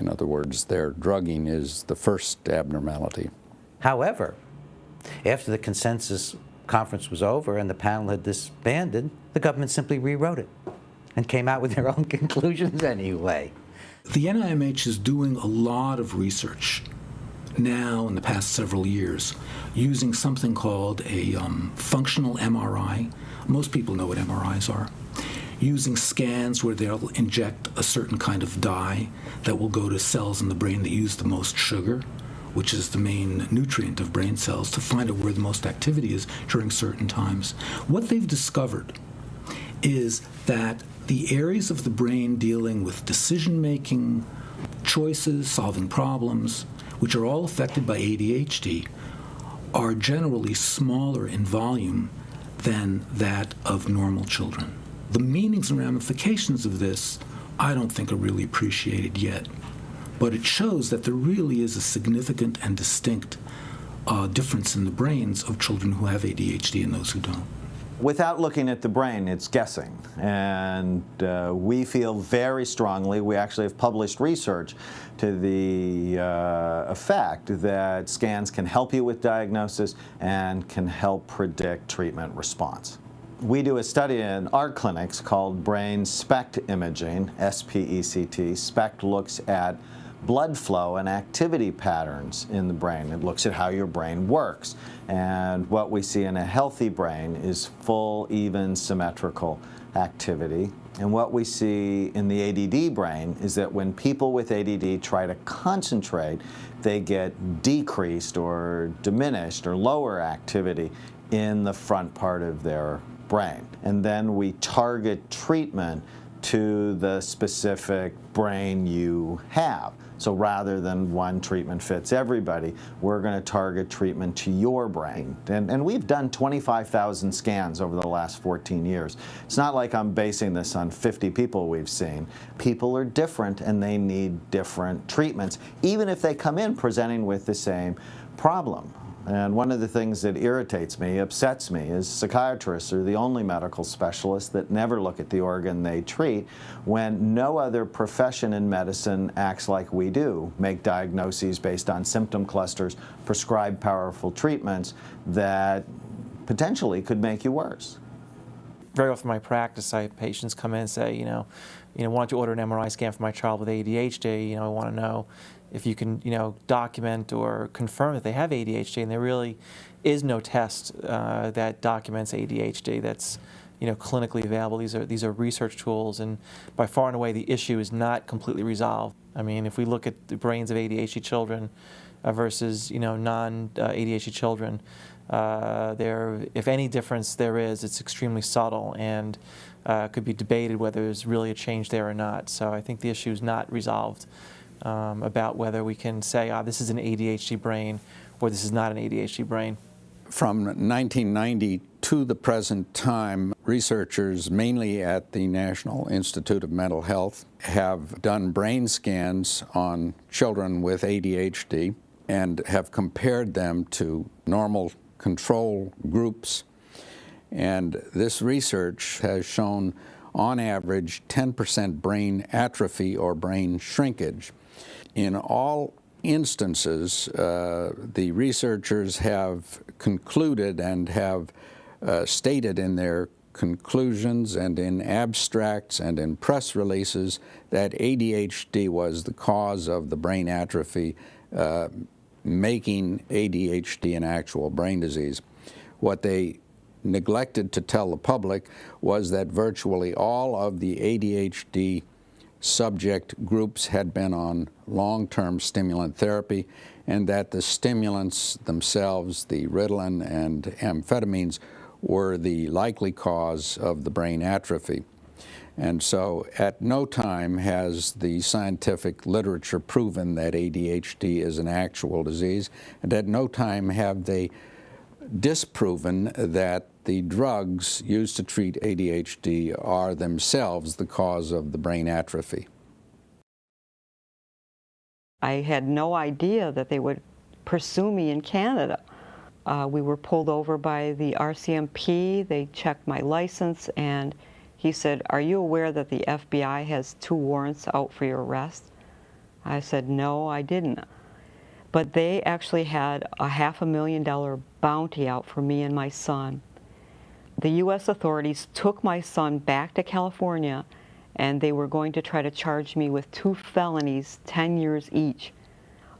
In other words, their drugging is the first abnormality. However, after the consensus conference was over and the panel had disbanded, the government simply rewrote it and came out with their own conclusions anyway. The NIMH is doing a lot of research now in the past several years using something called a functional MRI. Most people know what MRIs are. Using scans where they'll inject a certain kind of dye that will go to cells in the brain that use the most sugar, which is the main nutrient of brain cells, to find out where the most activity is during certain times. What they've discovered is that the areas of the brain dealing with decision-making, choices, solving problems, which are all affected by ADHD, are generally smaller in volume than that of normal children. The meanings and ramifications of this, I don't think are really appreciated yet. But it shows that there really is a significant and distinct difference in the brains of children who have ADHD and those who don't. Without looking at the brain, it's guessing. And we feel very strongly, we actually have published research to the effect that scans can help you with diagnosis and can help predict treatment response. We do a study in our clinics called brain SPECT imaging, S-P-E-C-T. SPECT looks at blood flow and activity patterns in the brain. It looks at how your brain works. And what we see in a healthy brain is full, even, symmetrical activity. And what we see in the ADD brain is that when people with ADD try to concentrate, they get decreased or diminished or lower activity in the front part of their brain. And then we target treatment to the specific brain you have. So rather than one treatment fits everybody, we're going to target treatment to your brain. And we've done 25,000 scans over the last 14 years. It's not like I'm basing this on 50 people we've seen. People are different and they need different treatments, even if they come in presenting with the same problem. And one of the things that irritates me, upsets me, is psychiatrists are the only medical specialists that never look at the organ they treat, when no other profession in medicine acts like we do, make diagnoses based on symptom clusters, prescribe powerful treatments that potentially could make you worse. Very often in my practice, I have patients come in and say, why don't you order an MRI scan for my child with ADHD? I want to know if you can, document or confirm that they have ADHD, and there really is no test that documents ADHD that's, clinically available. These are research tools, and by far and away the issue is not completely resolved. I mean, if we look at the brains of ADHD children versus, non-ADHD children, if any difference there is, it's extremely subtle and could be debated whether there's really a change there or not. So I think the issue is not resolved about whether we can say, this is an ADHD brain or this is not an ADHD brain. From 1990 to the present time, researchers, mainly at the National Institute of Mental Health, have done brain scans on children with ADHD and have compared them to normal control groups. And this research has shown, on average, 10% brain atrophy or brain shrinkage. In all instances, the researchers have concluded and have stated in their conclusions and in abstracts and in press releases that ADHD was the cause of the brain atrophy, making ADHD an actual brain disease. What they neglected to tell the public was that virtually all of the ADHD subject groups had been on long-term stimulant therapy, and that the stimulants themselves, the Ritalin and amphetamines, were the likely cause of the brain atrophy. And so at no time has the scientific literature proven that ADHD is an actual disease, and at no time have they disproven that the drugs used to treat ADHD are themselves the cause of the brain atrophy. I had no idea that they would pursue me in Canada. We were pulled over by the RCMP. They checked my license, and he said, "Are you aware that the FBI has 2 warrants out for your arrest?" I said, "No, I didn't." But they actually had a $500,000 bounty out for me and my son. The U.S. authorities took my son back to California, and they were going to try to charge me with 2 felonies, 10 years each.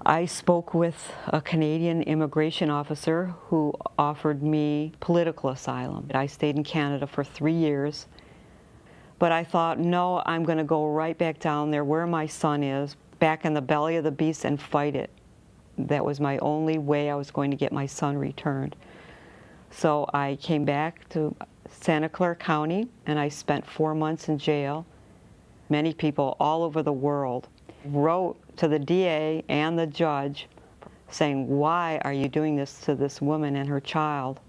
I spoke with a Canadian immigration officer who offered me political asylum. I stayed in Canada for 3 years, but I thought, no, I'm going to go right back down there where my son is, back in the belly of the beast, and fight it. That was my only way I was going to get my son returned. So I came back to Santa Clara County, and I spent 4 months in jail. Many people all over the world wrote to the DA and the judge saying, "Why are you doing this to this woman and her child?"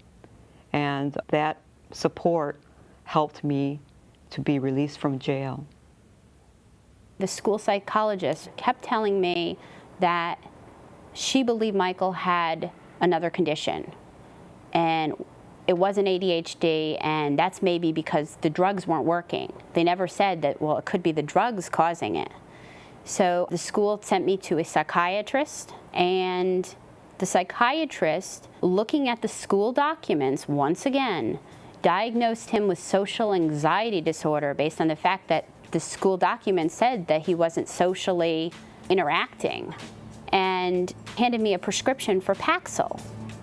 And that support helped me to be released from jail. The school psychologist kept telling me that she believed Michael had another condition, and it wasn't ADHD, and that's maybe because the drugs weren't working. They never said that, well, it could be the drugs causing it. So the school sent me to a psychiatrist, and the psychiatrist, looking at the school documents once again, diagnosed him with social anxiety disorder based on the fact that the school documents said that he wasn't socially interacting, and handed me a prescription for Paxil,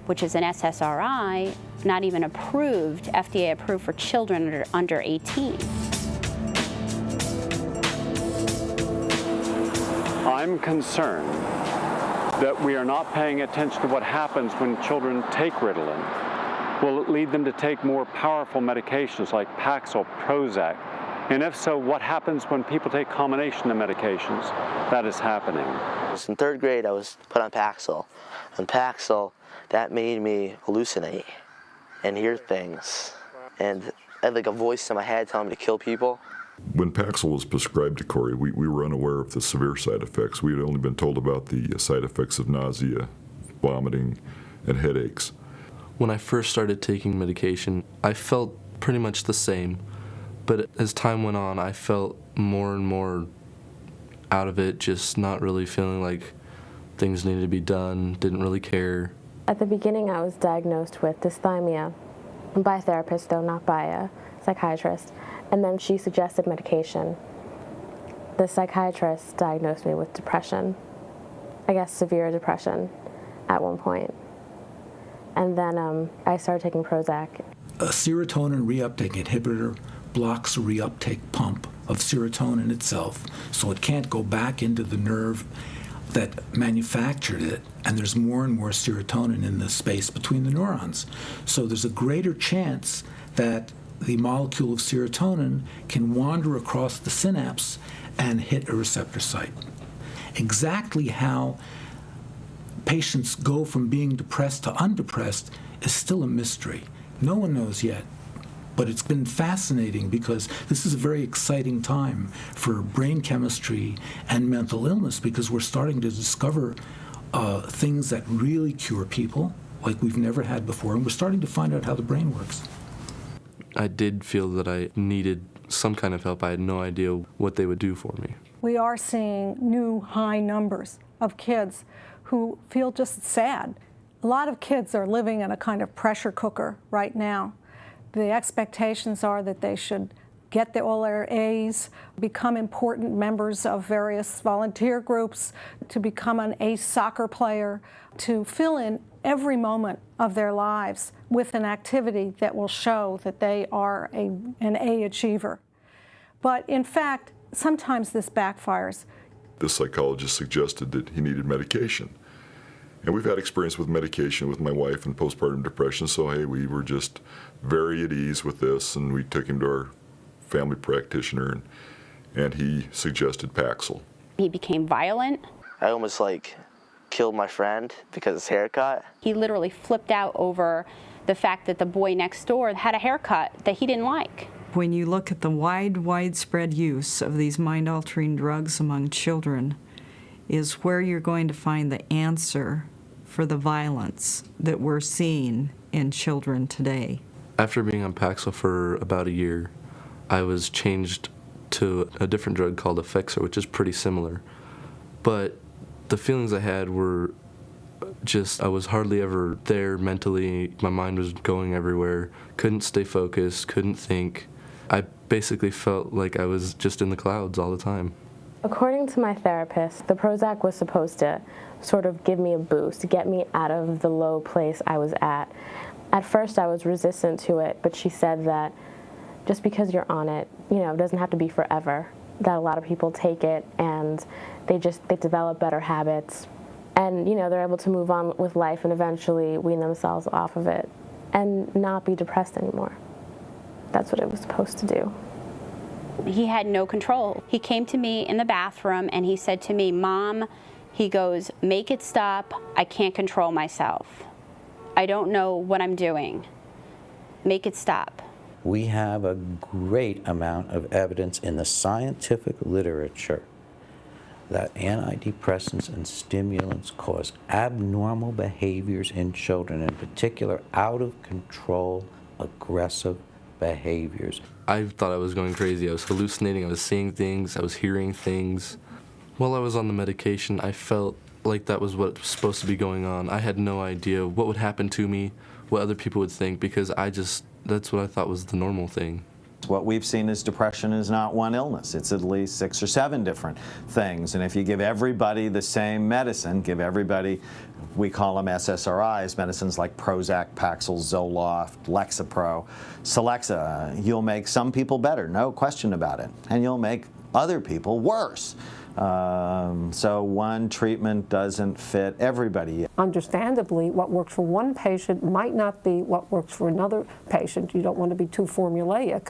which is an SSRI, not even approved, FDA approved for children under 18. I'm concerned that we are not paying attention to what happens when children take Ritalin. Will it lead them to take more powerful medications like Paxil, Prozac? And if so, what happens when people take combination of medications? That is happening. In 3rd grade, I was put on Paxil. And Paxil, that made me hallucinate and hear things. And I had like a voice in my head telling me to kill people. When Paxil was prescribed to Corey, we were unaware of the severe side effects. We had only been told about the side effects of nausea, vomiting, and headaches. When I first started taking medication, I felt pretty much the same. But as time went on, I felt more and more out of it, just not really feeling like things needed to be done, didn't really care. At the beginning, I was diagnosed with dysthymia by a therapist, though not by a psychiatrist, and then she suggested medication. The psychiatrist diagnosed me with depression, I guess severe depression at one point. And then I started taking Prozac. A serotonin reuptake inhibitor blocks the reuptake pump of serotonin itself, so it can't go back into the nerve that manufactured it, and there's more and more serotonin in the space between the neurons. So there's a greater chance that the molecule of serotonin can wander across the synapse and hit a receptor site. Exactly how patients go from being depressed to undepressed is still a mystery. No one knows yet. But it's been fascinating because this is a very exciting time for brain chemistry and mental illness, because we're starting to discover things that really cure people like we've never had before, and we're starting to find out how the brain works. I did feel that I needed some kind of help. I had no idea what they would do for me. We are seeing new high numbers of kids who feel just sad. A lot of kids are living in a kind of pressure cooker right now. The expectations are that they should get all their A's, become important members of various volunteer groups, to become an ace soccer player, to fill in every moment of their lives with an activity that will show that they are an A achiever. But in fact, sometimes this backfires. The psychologist suggested that he needed medication. And we've had experience with medication with my wife and postpartum depression, so hey, we were just very at ease with this, and we took him to our family practitioner, and he suggested Paxil. He became violent. I almost killed my friend because of his haircut. He literally flipped out over the fact that the boy next door had a haircut that he didn't like. When you look at the widespread use of these mind-altering drugs among children, is where you're going to find the answer for the violence that we're seeing in children today. After being on Paxil for about a year, I was changed to a different drug called Effexor, which is pretty similar. But the feelings I had were just, I was hardly ever there mentally. My mind was going everywhere, couldn't stay focused, couldn't think. I basically felt like I was just in the clouds all the time. According to my therapist, the Prozac was supposed to sort of give me a boost, get me out of the low place I was at. At first I was resistant to it, but she said that just because you're on it, it doesn't have to be forever. That a lot of people take it and they develop better habits, and they're able to move on with life and eventually wean themselves off of it and not be depressed anymore. That's what it was supposed to do. He had no control. He came to me in the bathroom and he said to me, "Mom," he goes, "make it stop. I can't control myself. I don't know what I'm doing. Make it stop." We have a great amount of evidence in the scientific literature that antidepressants and stimulants cause abnormal behaviors in children, in particular out of control, aggressive behaviors. I thought I was going crazy. I was hallucinating, I was seeing things, I was hearing things. While I was on the medication, I felt like that was what was supposed to be going on. I had no idea what would happen to me, what other people would think, because that's what I thought was the normal thing. What we've seen is depression is not one illness. It's at least 6 or 7 different things. And if you give everybody the same medicine, give everybody, we call them SSRIs, medicines like Prozac, Paxil, Zoloft, Lexapro, Celexa, you'll make some people better, no question about it. And you'll make other people worse. So one treatment doesn't fit everybody. Understandably, what works for one patient might not be what works for another patient. You don't want to be too formulaic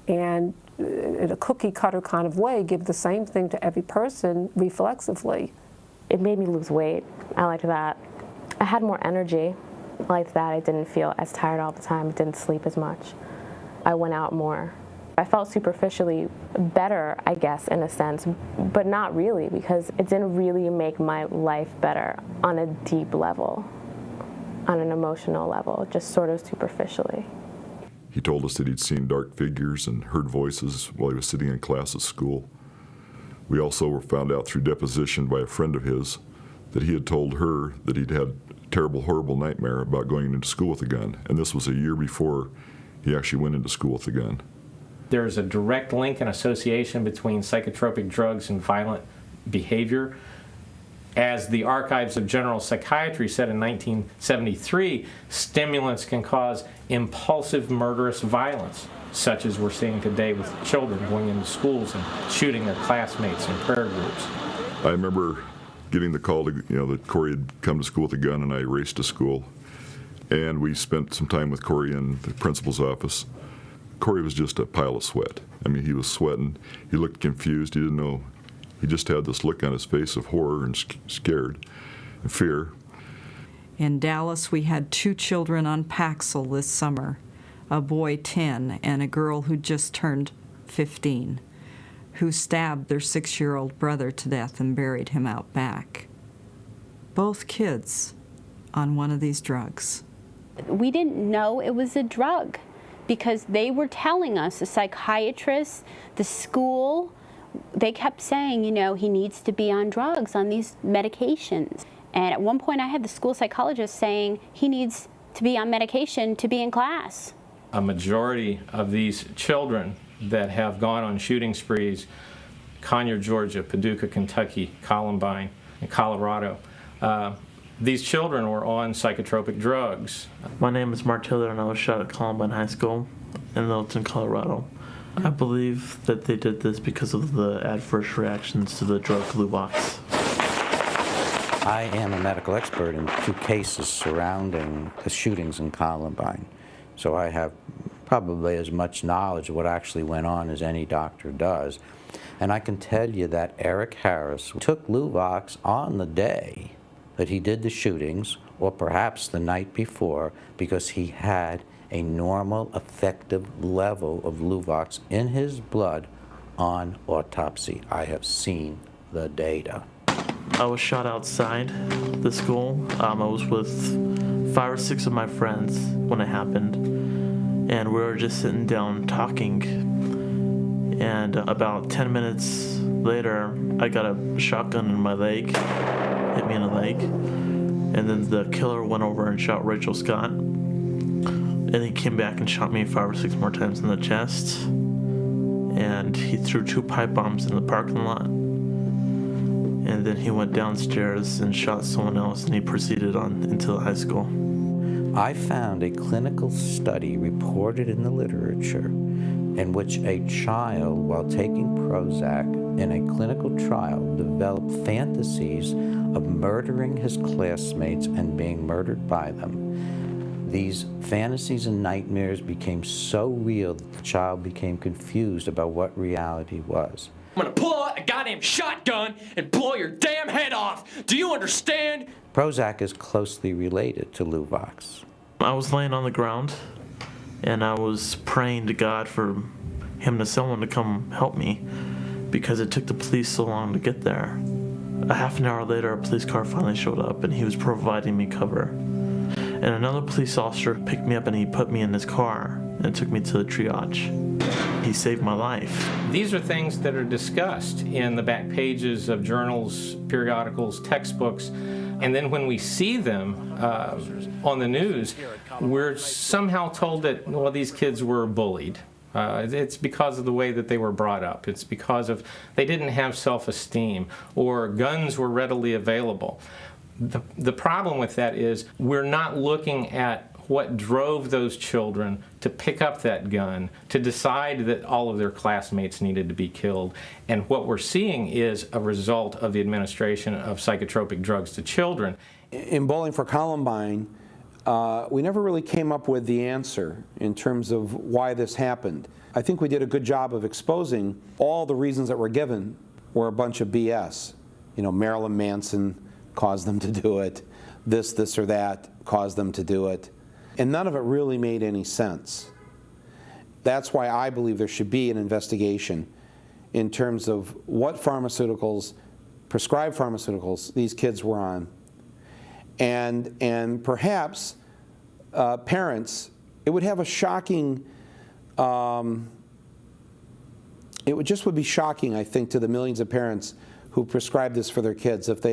and in a cookie cutter kind of way give the same thing to every person reflexively. It made me lose weight. I liked that. I had more energy. I liked that. I didn't feel as tired all the time. I didn't sleep as much. I went out more. I felt superficially better, I guess, in a sense, but not really, because it didn't really make my life better on a deep level, on an emotional level, just sort of superficially. He told us that he'd seen dark figures and heard voices while he was sitting in class at school. We also were found out through deposition by a friend of his that he had told her that he'd had a terrible, horrible nightmare about going into school with a gun, and this was a year before he actually went into school with a gun. There's a direct link and association between psychotropic drugs and violent behavior. As the Archives of General Psychiatry said in 1973, stimulants can cause impulsive murderous violence, such as we're seeing today with children going into schools and shooting their classmates in prayer groups. I remember getting the call that Corey had come to school with a gun, and I raced to school. And we spent some time with Corey in the principal's office. Corey was just a pile of sweat. I mean, he was sweating. He looked confused. He didn't know. He just had this look on his face of horror and scared and fear. In Dallas, we had 2 children on Paxil this summer, a boy 10 and a girl who just turned 15, who stabbed their 6-year-old brother to death and buried him out back. Both kids on one of these drugs. We didn't know it was a drug because they were telling us, the psychiatrists, the school, they kept saying, you know, he needs to be on drugs, on these medications. And at one point I had the school psychologist saying he needs to be on medication to be in class. A majority of these children that have gone on shooting sprees, Conyer, Georgia, Paducah, Kentucky, Columbine, and Colorado, these children were on psychotropic drugs. My name is Mark Taylor and I was shot at Columbine High School in Littleton, Colorado. I believe that they did this because of the adverse reactions to the drug Luvox. I am a medical expert in 2 cases surrounding the shootings in Columbine, so I have probably as much knowledge of what actually went on as any doctor does. And I can tell you that Eric Harris took Luvox on the day that he did the shootings, or perhaps the night before, because he had a normal effective level of Luvox in his blood on autopsy. I have seen the data. I was shot outside the school. I was with 5 or 6 of my friends when it happened, and we were just sitting down talking. And about 10 minutes later, I got a shotgun in my leg, hit me in the leg, and then the killer went over and shot Rachel Scott. And he came back and shot me 5 or 6 more times in the chest. And he threw 2 pipe bombs in the parking lot. And then he went downstairs and shot someone else, and he proceeded on into the high school. I found a clinical study reported in the literature in which a child, while taking Prozac in a clinical trial, developed fantasies of murdering his classmates and being murdered by them. These fantasies and nightmares became so real that the child became confused about what reality was. I'm gonna pull out a goddamn shotgun and blow your damn head off. Do you understand? Prozac is closely related to Luvox. I was laying on the ground, and I was praying to God for him to someone to come help me, because it took the police so long to get there. A half an hour later, a police car finally showed up, and he was providing me cover. And another police officer picked me up and he put me in his car and took me to the triage. He saved my life. These are things that are discussed in the back pages of journals, periodicals, textbooks, and then when we see them on the news, we're somehow told that, well, these kids were bullied. It's because of the way that they were brought up. It's because of they didn't have self-esteem, or guns were readily available. The problem with that is we're not looking at what drove those children to pick up that gun, to decide that all of their classmates needed to be killed. And what we're seeing is a result of the administration of psychotropic drugs to children. In Bowling for Columbine, we never really came up with the answer in terms of why this happened. I think we did a good job of exposing all the reasons that were given were a bunch of BS. You know, Marilyn Manson caused them to do it. This or that caused them to do it. And none of it really made any sense. That's why I believe there should be an investigation in terms of what pharmaceuticals, prescribed pharmaceuticals, these kids were on. And perhaps parents, it would have a shocking, it would be shocking, I think, to the millions of parents who prescribe this for their kids if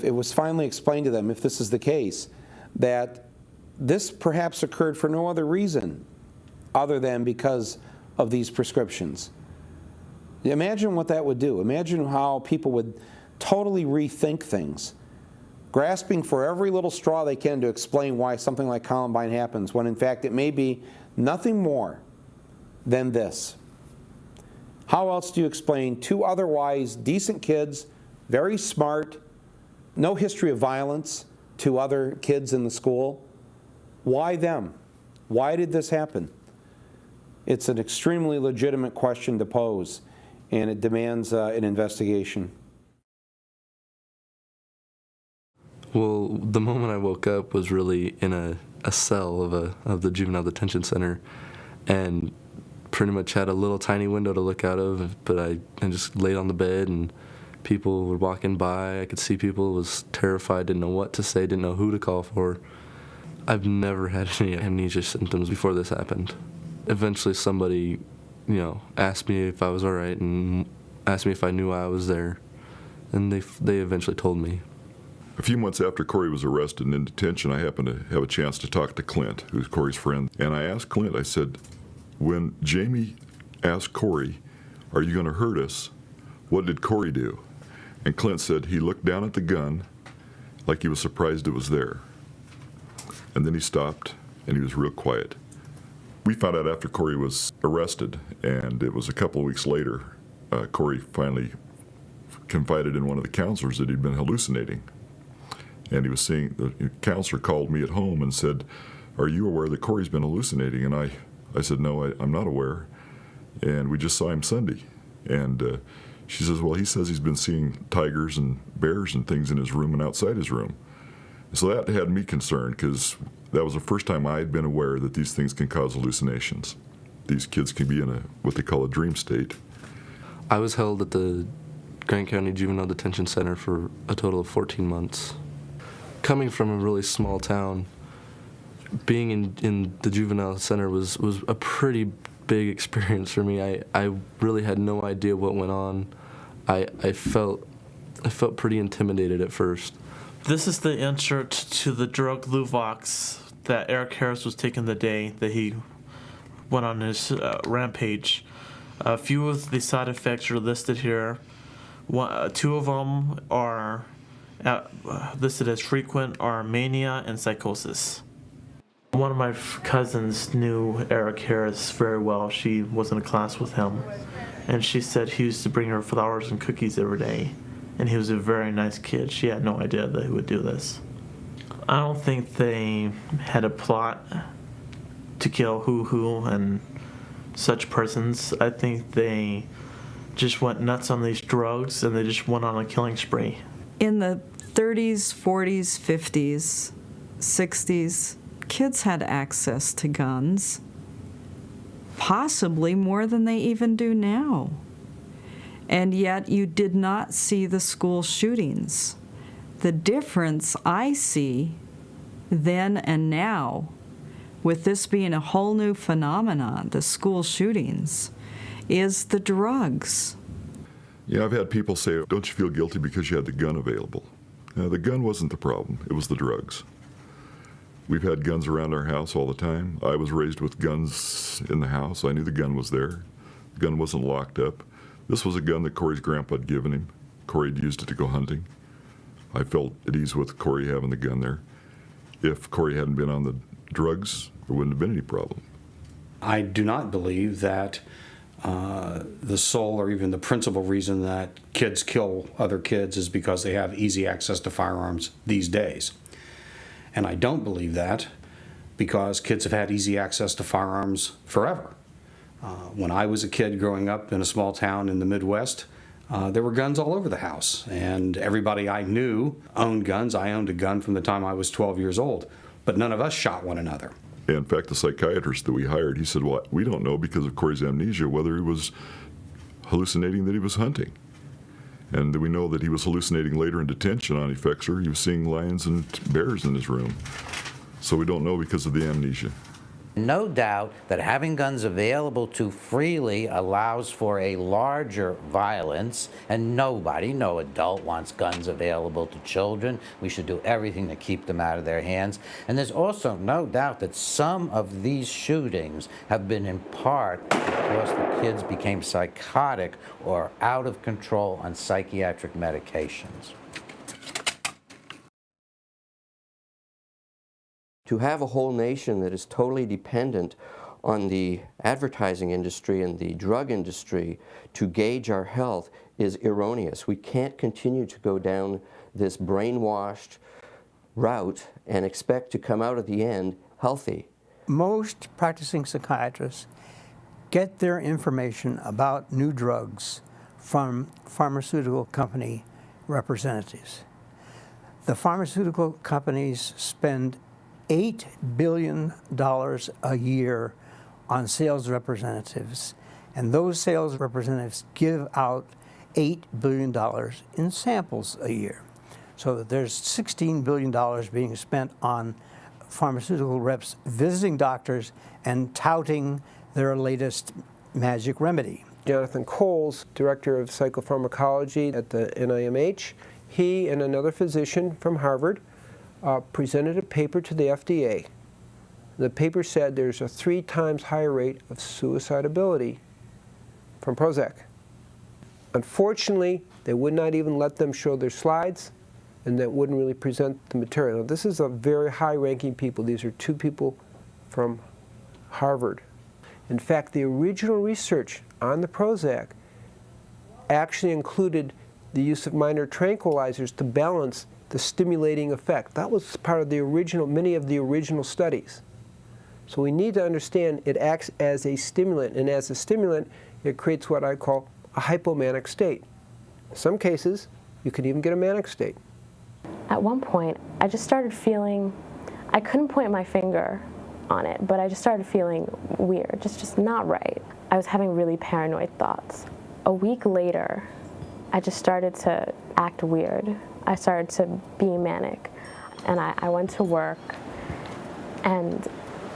it was finally explained to them, if this is the case, that this perhaps occurred for no other reason other than because of these prescriptions. Imagine what that would do. Imagine how people would totally rethink things, grasping for every little straw they can to explain why something like Columbine happens, when in fact it may be nothing more than this. How else do you explain 2 otherwise decent kids, very smart, no history of violence to other kids in the school? Why them? Why did this happen? It's an extremely legitimate question to pose, and it demands an investigation. Well, the moment I woke up was really in a cell of the juvenile detention center, and pretty much had a little tiny window to look out of, but I just laid on the bed, and people were walking by. I could see people, was terrified, didn't know what to say, didn't know who to call for. I've never had any amnesia symptoms before this happened. Eventually somebody, asked me if I was all right and asked me if I knew I was there, and they eventually told me. A few months after Corey was arrested and in detention, I happened to have a chance to talk to Clint, who's Corey's friend. And I asked Clint, I said, when Jamie asked Corey, "Are you going to hurt us?" what did Corey do? And Clint said he looked down at the gun like he was surprised it was there. And then he stopped and he was real quiet. We found out after Corey was arrested, and it was a couple of weeks later, Corey finally confided in one of the counselors that he'd been hallucinating. And he was seeing, the counselor called me at home and said, "Are you aware that Corey's been hallucinating?" And I said, "No, I'm not aware. And we just saw him Sunday." And she says, "Well, he says he's been seeing tigers and bears and things in his room and outside his room." So that had me concerned, because that was the first time I had been aware that these things can cause hallucinations. These kids can be in what they call a dream state. I was held at the Grant County Juvenile Detention Center for a total of 14 months. Coming from a really small town, being in the juvenile center was a pretty big experience for me. I really had no idea what went on. I felt pretty intimidated at first. This is the insert to the drug Luvox that Eric Harris was taking the day that he went on his rampage. A few of the side effects are listed here. Two of them are listed as frequent, are mania and psychosis. One of my cousins knew Eric Harris very well. She was in a class with him, and she said he used to bring her flowers and cookies every day, and he was a very nice kid. She had no idea that he would do this. I don't think they had a plot to kill who and such persons. I think they just went nuts on these drugs, and they just went on a killing spree. In the 30s, 40s, 50s, 60s, kids had access to guns, possibly more than they even do now. And yet you did not see the school shootings. The difference I see then and now, with this being a whole new phenomenon, the school shootings, is the drugs. Yeah, I've had people say, "Don't you feel guilty because you had the gun available?" The gun wasn't the problem, it was the drugs. We've had guns around our house all the time. I was raised with guns in the house. I knew the gun was there. The gun wasn't locked up. This was a gun that Corey's grandpa had given him. Corey had used it to go hunting. I felt at ease with Corey having the gun there. If Corey hadn't been on the drugs, there wouldn't have been any problem. I do not believe that the sole or even the principal reason that kids kill other kids is because they have easy access to firearms these days. And I don't believe that because kids have had easy access to firearms forever. When I was a kid growing up in a small town in the Midwest, there were guns all over the house, and everybody I knew owned guns. I owned a gun from the time I was 12 years old, but none of us shot one another. In fact, the psychiatrist that we hired, he said, "Well, we don't know because of Corey's amnesia whether he was hallucinating that he was hunting. And we know that he was hallucinating later in detention on effexor. He was seeing lions and bears in his room. So we don't know because of the amnesia." No doubt that having guns available too freely allows for a larger violence, and no adult wants guns available to children. We should do everything to keep them out of their hands. And there's also no doubt that some of these shootings have been in part because the kids became psychotic or out of control on psychiatric medications. To have a whole nation that is totally dependent on the advertising industry and the drug industry to gauge our health is erroneous. We can't continue to go down this brainwashed route and expect to come out at the end healthy. Most practicing psychiatrists get their information about new drugs from pharmaceutical company representatives. The pharmaceutical companies spend $8 billion a year on sales representatives, and those sales representatives give out $8 billion in samples a year. So that there's $16 billion being spent on pharmaceutical reps visiting doctors and touting their latest magic remedy. Jonathan Coles, director of psychopharmacology at the NIMH, he and another physician from Harvard presented a paper to the FDA. The paper said there's a 3 times higher rate of suicidability from Prozac. Unfortunately, they would not even let them show their slides, and that wouldn't really present the material. Now, this is a very high-ranking people. These are 2 people from Harvard. In fact, the original research on the Prozac actually included the use of minor tranquilizers to balance the stimulating effect. That was part of the original, many of the original studies. So we need to understand it acts as a stimulant, and as a stimulant, it creates what I call a hypomanic state. In some cases, you can even get a manic state. At one point, I just started feeling, I couldn't point my finger on it, but I just started feeling weird, just not right. I was having really paranoid thoughts. A week later, I just started to act weird. I started to be manic, and I went to work, and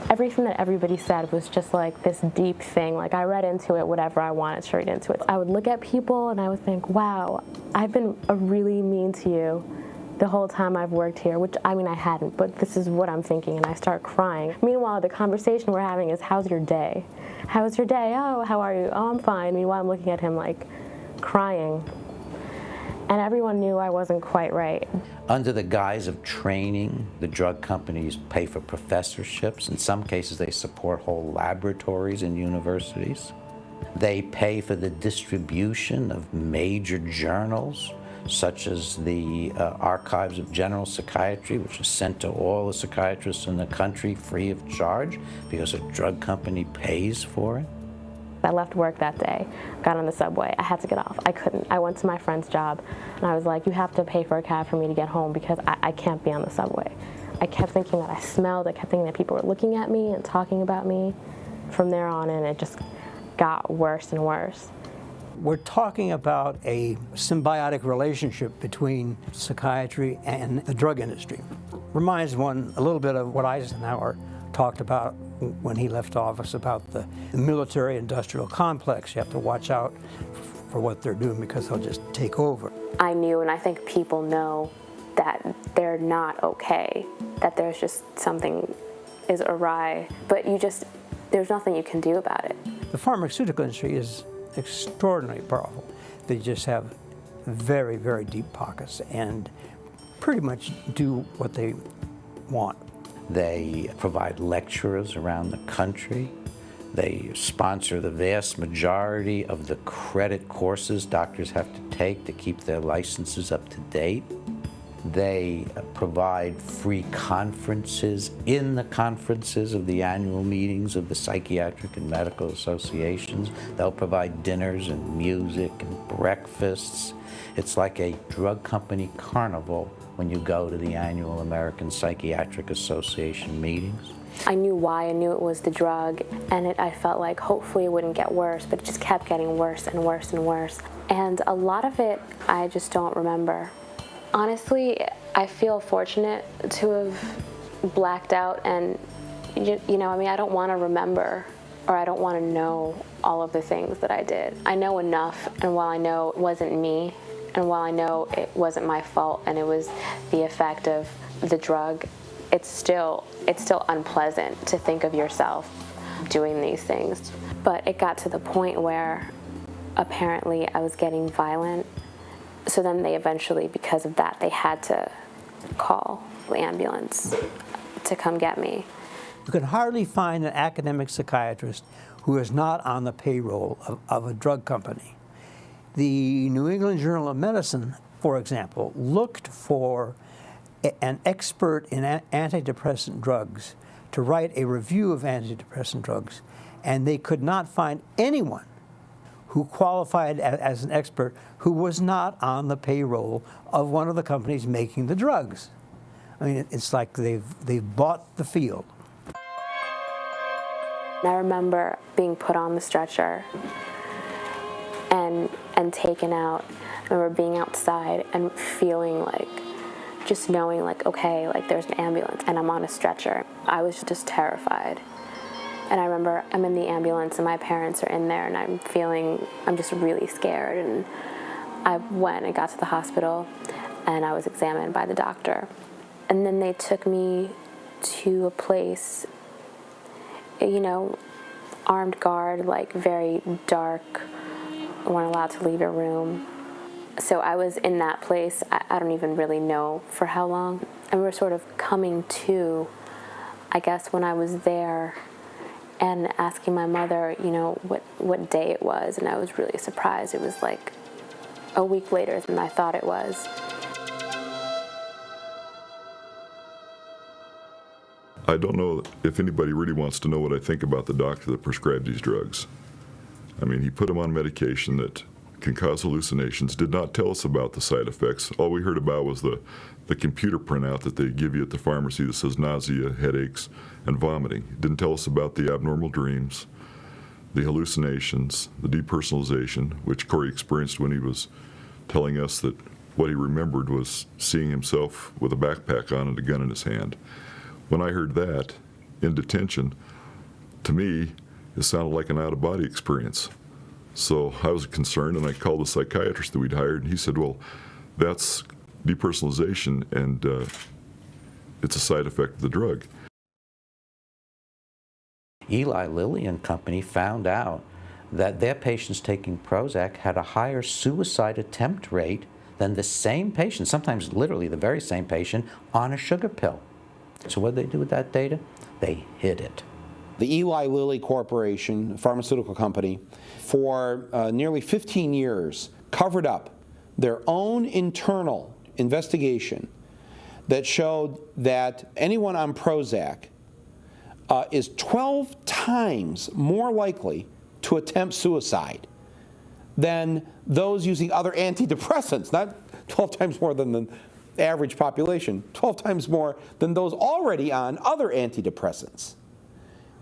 everything that everybody said was just like this deep thing. Like, I read into it whatever I wanted to read into it. I would look at people and I would think, wow, I've been really mean to you the whole time I've worked here, which, I mean, I hadn't, but this is what I'm thinking, and I start crying. Meanwhile, the conversation we're having is, how's your day? How's your day? Oh, how are you? Oh, I'm fine. Meanwhile, I'm looking at him like crying. And everyone knew I wasn't quite right. Under the guise of training, the drug companies pay for professorships. In some cases, they support whole laboratories in universities. They pay for the distribution of major journals, such as the Archives of General Psychiatry, which is sent to all the psychiatrists in the country free of charge because a drug company pays for it. I left work that day, got on the subway. I had to get off. I couldn't. I went to my friend's job, and I was like, you have to pay for a cab for me to get home because I can't be on the subway. I kept thinking that I smelled. I kept thinking that people were looking at me and talking about me. From there on in, it just got worse and worse. We're talking about a symbiotic relationship between psychiatry and the drug industry. Reminds one a little bit of what Eisenhower talked about when he left office about the military-industrial complex. You have to watch out for what they're doing because they'll just take over. I knew, and I think people know, that they're not okay, that there's just something is awry, but there's nothing you can do about it. The pharmaceutical industry is extraordinarily powerful. They just have very, very deep pockets and pretty much do what they want. They provide lecturers around the country. They sponsor the vast majority of the credit courses doctors have to take to keep their licenses up to date. They provide free conferences in the conferences of the annual meetings of the psychiatric and medical associations. They'll provide dinners and music and breakfasts. It's like a drug company carnival when you go to the annual American Psychiatric Association meetings. I knew why. I knew it was the drug, and I felt like hopefully it wouldn't get worse, but it just kept getting worse and worse and worse. And a lot of it I just don't remember. Honestly, I feel fortunate to have blacked out, and you know, I mean, I don't want to remember, or I don't want to know all of the things that I did. I know enough, and while I know it wasn't me, and while I know it wasn't my fault and it was the effect of the drug, it's still unpleasant to think of yourself doing these things. But it got to the point where apparently I was getting violent. So then they eventually, because of that, they had to call the ambulance to come get me. You can hardly find an academic psychiatrist who is not on the payroll of a drug company. The New England Journal of Medicine, for example, looked for an expert in antidepressant drugs to write a review of antidepressant drugs, and they could not find anyone who qualified as an expert who was not on the payroll of one of the companies making the drugs. I mean, it's like they've bought the field. I remember being put on the stretcher and taken out. I remember being outside and feeling like, just knowing like, okay, like there's an ambulance and I'm on a stretcher. I was just terrified. And I remember I'm in the ambulance and my parents are in there and I'm just really scared. And I went and got to the hospital and I was examined by the doctor. And then they took me to a place, you know, armed guard, like very dark, weren't allowed to leave your room. So I was in that place, I don't even really know for how long. And we're sort of coming to, I guess, when I was there and asking my mother, you know, what day it was. And I was really surprised. It was like a week later than I thought it was. I don't know if anybody really wants to know what I think about the doctor that prescribed these drugs. I mean, he put them on medication that can cause hallucinations, did not tell us about the side effects. All we heard about was the computer printout that they give you at the pharmacy that says nausea, headaches, and vomiting. It didn't tell us about the abnormal dreams, the hallucinations, the depersonalization, which Corey experienced when he was telling us that what he remembered was seeing himself with a backpack on and a gun in his hand. When I heard that in detention, to me, it sounded like an out-of-body experience. So I was concerned, and I called the psychiatrist that we'd hired, and he said, well, that's depersonalization, and it's a side effect of the drug. Eli Lilly and Company found out that their patients taking Prozac had a higher suicide attempt rate than the same patient, sometimes literally the very same patient, on a sugar pill. So what did they do with that data? They hid it. The Eli Lilly Corporation, a pharmaceutical company, for nearly 15 years covered up their own internal investigation that showed that anyone on Prozac is 12 times more likely to attempt suicide than those using other antidepressants, not 12 times more than the average population, 12 times more than those already on other antidepressants.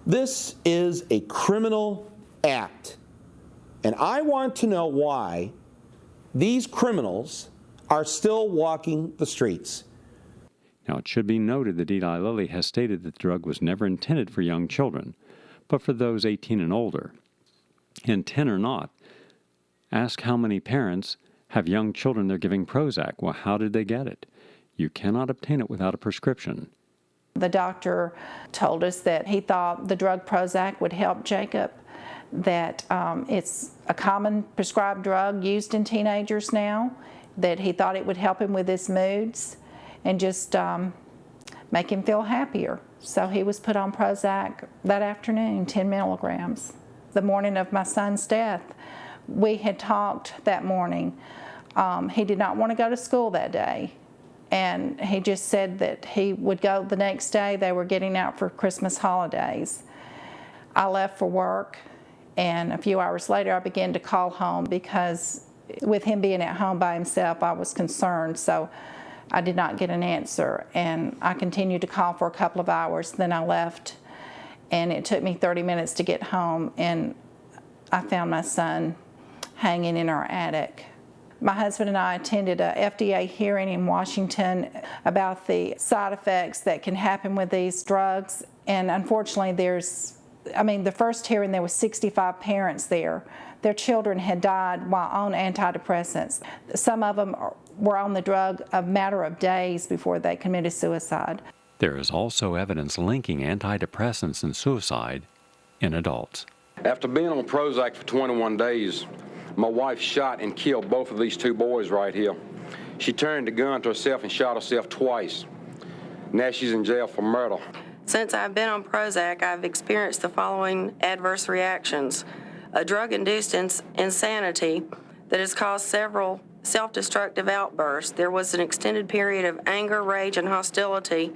This is a criminal act, and I want to know why these criminals are still walking the streets. Now, it should be noted that Eli Lilly has stated that the drug was never intended for young children, but for those 18 and older. And 10 or not, ask how many parents have young children they're giving Prozac. Well, how did they get it? You cannot obtain it without a prescription. The doctor told us that he thought the drug Prozac would help Jacob, that it's a common prescribed drug used in teenagers now, that he thought it would help him with his moods and just make him feel happier. So he was put on Prozac that afternoon, 10 milligrams. The morning of my son's death, we had talked that morning. He did not want to go to school that day. And he just said that he would go the next day. They were getting out for Christmas holidays. I left for work, and a few hours later I began to call home because with him being at home by himself, I was concerned. So I did not get an answer, and I continued to call for a couple of hours. Then I left, and it took me 30 minutes to get home, and I found my son hanging in our attic. My husband and I attended a FDA hearing in Washington about the side effects that can happen with these drugs. And unfortunately, the first hearing, there was 65 parents there. Their children had died while on antidepressants. Some of them were on the drug a matter of days before they committed suicide. There is also evidence linking antidepressants and suicide in adults. After being on Prozac for 21 days, my wife shot and killed both of these two boys right here. She turned the gun to herself and shot herself twice. Now she's in jail for murder. Since I've been on Prozac, I've experienced the following adverse reactions. A drug-induced insanity that has caused several self-destructive outbursts. There was an extended period of anger, rage, and hostility,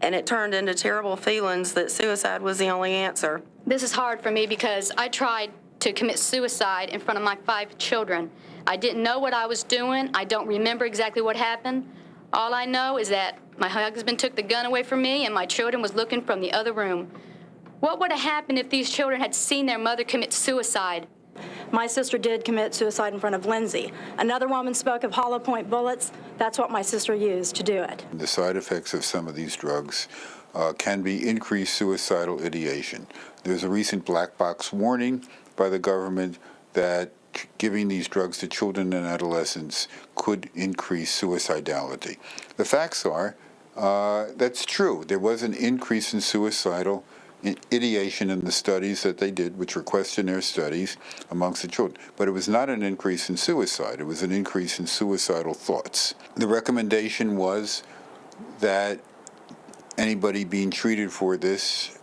and it turned into terrible feelings that suicide was the only answer. This is hard for me because I tried to commit suicide in front of my 5 children. I didn't know what I was doing. I don't remember exactly what happened. All I know is that my husband took the gun away from me and my children was looking from the other room. What would have happened if these children had seen their mother commit suicide? My sister did commit suicide in front of Lindsay. Another woman spoke of hollow point bullets. That's what my sister used to do it. The side effects of some of these drugs can be increased suicidal ideation. There's a recent black box warning by the government that giving these drugs to children and adolescents could increase suicidality. The facts are that's true. There was an increase in suicidal ideation in the studies that they did, which were questionnaire studies amongst the children. But it was not an increase in suicide. It was an increase in suicidal thoughts. The recommendation was that anybody being treated for this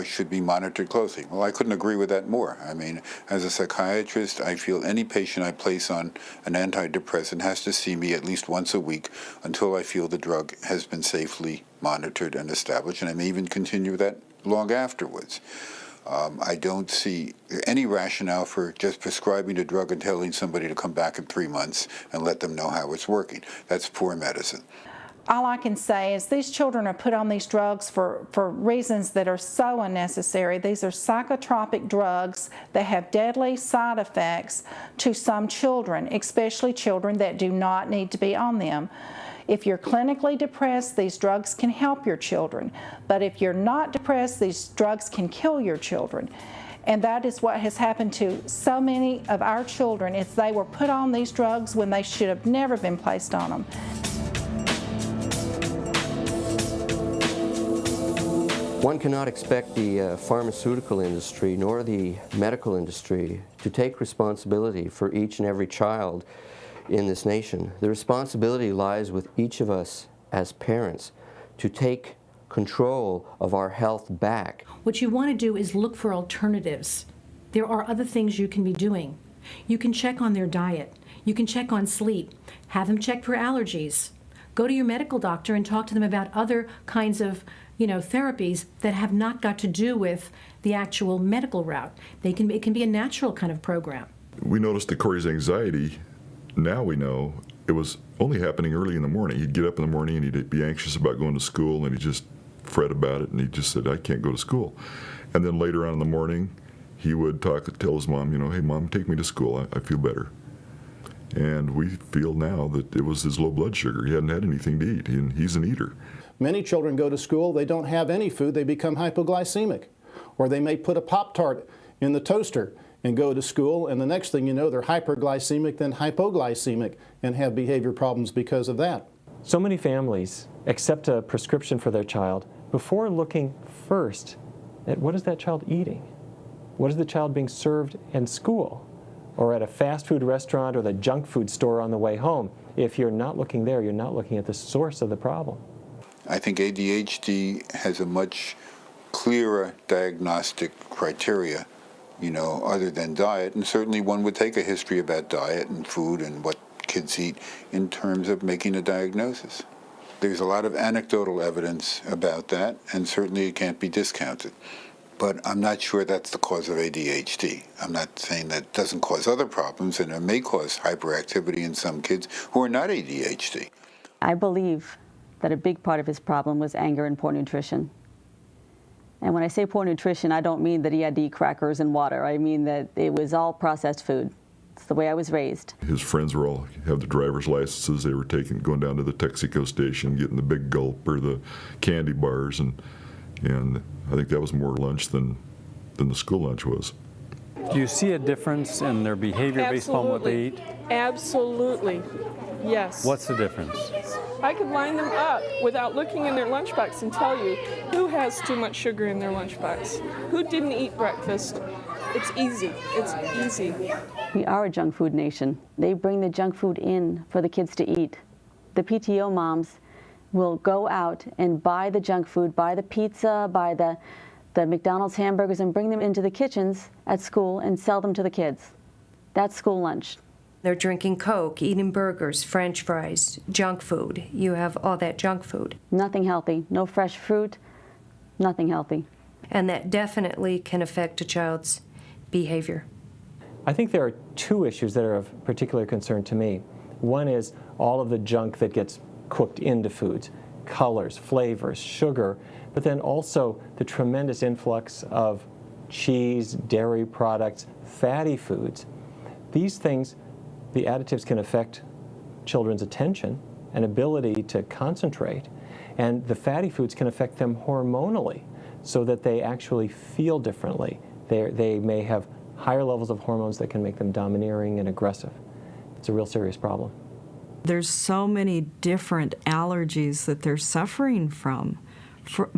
should be monitored closely. Well, I couldn't agree with that more. I mean, as a psychiatrist, I feel any patient I place on an antidepressant has to see me at least once a week until I feel the drug has been safely monitored and established, and I may even continue that long afterwards. I don't see any rationale for just prescribing a drug and telling somebody to come back in 3 months and let them know how it's working. That's poor medicine. All I can say is these children are put on these drugs for reasons that are so unnecessary. These are psychotropic drugs that have deadly side effects to some children, especially children that do not need to be on them. If you're clinically depressed, these drugs can help your children. But if you're not depressed, these drugs can kill your children. And that is what has happened to so many of our children, is they were put on these drugs when they should have never been placed on them. One cannot expect the pharmaceutical industry nor the medical industry to take responsibility for each and every child in this nation. The responsibility lies with each of us as parents to take control of our health back. What you want to do is look for alternatives. There are other things you can be doing. You can check on their diet. You can check on sleep. Have them checked for allergies. Go to your medical doctor and talk to them about other kinds of therapies that have not got to do with the actual medical route. It can be a natural kind of program. We noticed that Corey's anxiety, now we know, it was only happening early in the morning. He'd get up in the morning and he'd be anxious about going to school, and he'd just fret about it, and he just said, I can't go to school. And then later on in the morning, he would tell his mom, hey, Mom, take me to school. I feel better. And we feel now that it was his low blood sugar. He hadn't had anything to eat, and he's an eater. Many children go to school, they don't have any food, they become hypoglycemic. Or they may put a Pop-Tart in the toaster and go to school, and the next thing you know, they're hyperglycemic, then hypoglycemic, and have behavior problems because of that. So many families accept a prescription for their child before looking first at what is that child eating? What is the child being served in school or at a fast food restaurant or the junk food store on the way home? If you're not looking there, you're not looking at the source of the problem. I think ADHD has a much clearer diagnostic criteria, other than diet, and certainly one would take a history about diet and food and what kids eat in terms of making a diagnosis. There's a lot of anecdotal evidence about that, and certainly it can't be discounted. But I'm not sure that's the cause of ADHD. I'm not saying that it doesn't cause other problems, and it may cause hyperactivity in some kids who are not ADHD. I believe that a big part of his problem was anger and poor nutrition. And when I say poor nutrition, I don't mean that he had to eat crackers and water. I mean that it was all processed food. It's the way I was raised. His friends were all have the driver's licenses. They were going down to the Texaco station, getting the Big Gulp or the candy bars, and I think that was more lunch than the school lunch was. Do you see a difference in their behavior based upon what they eat? Absolutely. Yes. What's the difference? I could line them up without looking in their lunchbox and tell you who has too much sugar in their lunchbox, who didn't eat breakfast. It's easy. It's easy. We are a junk food nation. They bring the junk food in for the kids to eat. The PTO moms will go out and buy the junk food, buy the pizza, buy the McDonald's hamburgers, and bring them into the kitchens at school and sell them to the kids. That's school lunch. They're drinking Coke, eating burgers, French fries, junk food. You have all that junk food. Nothing healthy. No fresh fruit. Nothing healthy. And that definitely can affect a child's behavior. I think there are two issues that are of particular concern to me. One is all of the junk that gets cooked into foods, colors, flavors, sugar, but then also the tremendous influx of cheese, dairy products, fatty foods. These things, the additives can affect children's attention and ability to concentrate, and the fatty foods can affect them hormonally so that they actually feel differently. They may have higher levels of hormones that can make them domineering and aggressive. It's a real serious problem. There's so many different allergies that they're suffering from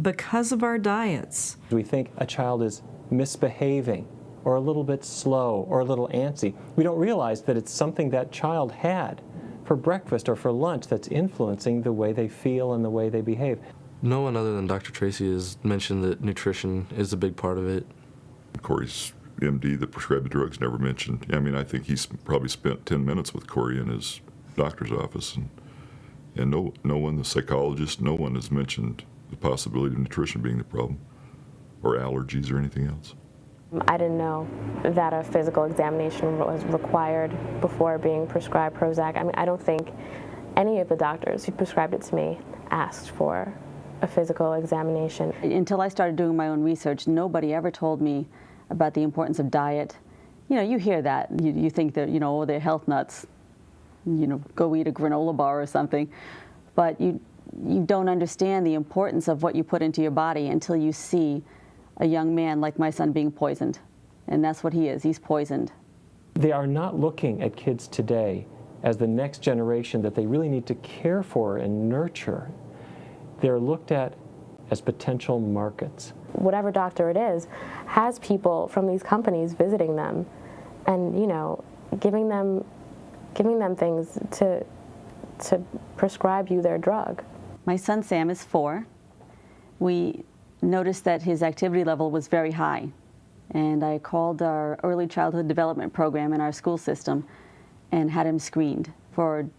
because of our diets. We think a child is misbehaving or a little bit slow or a little antsy. We don't realize that it's something that child had for breakfast or for lunch that's influencing the way they feel and the way they behave. No one other than Dr. Tracy has mentioned that nutrition is a big part of it. Corey's MD that prescribed the drugs never mentioned. I mean, I think he's probably spent 10 minutes with Corey in his doctor's office, and no one, the psychologist, no one has mentioned the possibility of nutrition being the problem, or allergies or anything else. I didn't know that a physical examination was required before being prescribed Prozac. I mean, I don't think any of the doctors who prescribed it to me asked for a physical examination. Until I started doing my own research, nobody ever told me about the importance of diet. You know, you hear that. You think that, you know, oh, they're health nuts. You know, go eat a granola bar or something. But you don't understand the importance of what you put into your body until you see a young man like my son being poisoned. And that's what he is. He's poisoned. They are not looking at kids today as the next generation that they really need to care for and nurture. They're looked at as potential markets. Whatever doctor it is has people from these companies visiting them and, you know, giving them things to prescribe you their drug. My son Sam is 4. We noticed that his activity level was very high, and I called our early childhood development program in our school system and had him screened for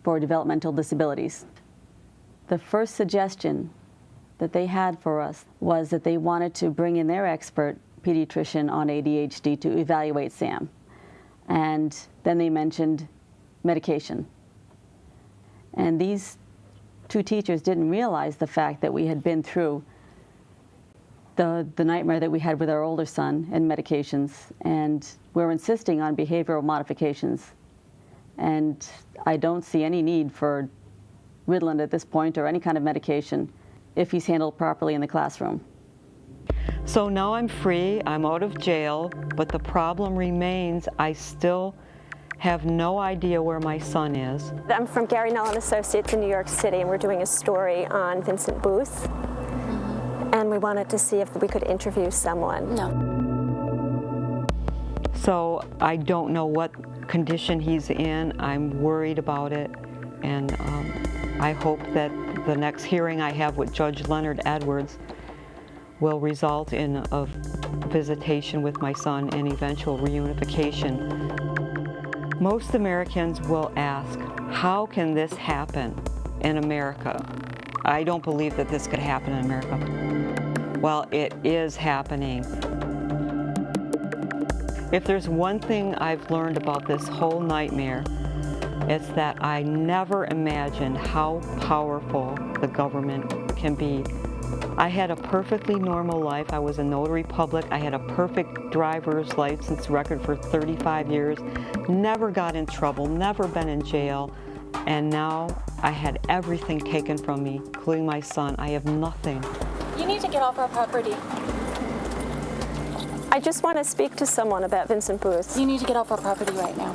developmental disabilities. The first suggestion that they had for us was that they wanted to bring in their expert pediatrician on ADHD to evaluate Sam. And then they mentioned medication. And these two teachers didn't realize the fact that we had been through the nightmare that we had with our older son and medications, and we're insisting on behavioral modifications. And I don't see any need for Ritalin at this point or any kind of medication if he's handled properly in the classroom. So now I'm free, I'm out of jail, but the problem remains. I still have no idea where my son is. I'm from Gary Null and Associates in New York City, and we're doing a story on Vincent Booth. And we wanted to see if we could interview someone. No. So I don't know what condition he's in. I'm worried about it, and I hope that the next hearing I have with Judge Leonard Edwards will result in a visitation with my son and eventual reunification. Most Americans will ask, how can this happen in America? I don't believe that this could happen in America. Well, it is happening. If there's one thing I've learned about this whole nightmare, it's that I never imagined how powerful the government can be. I had a perfectly normal life. I was a notary public. I had a perfect driver's license record for 35 years. Never got in trouble, never been in jail. And now I had everything taken from me, including my son. I have nothing. You need to get off our property. I just want to speak to someone about Vincent Booth. You need to get off our property right now.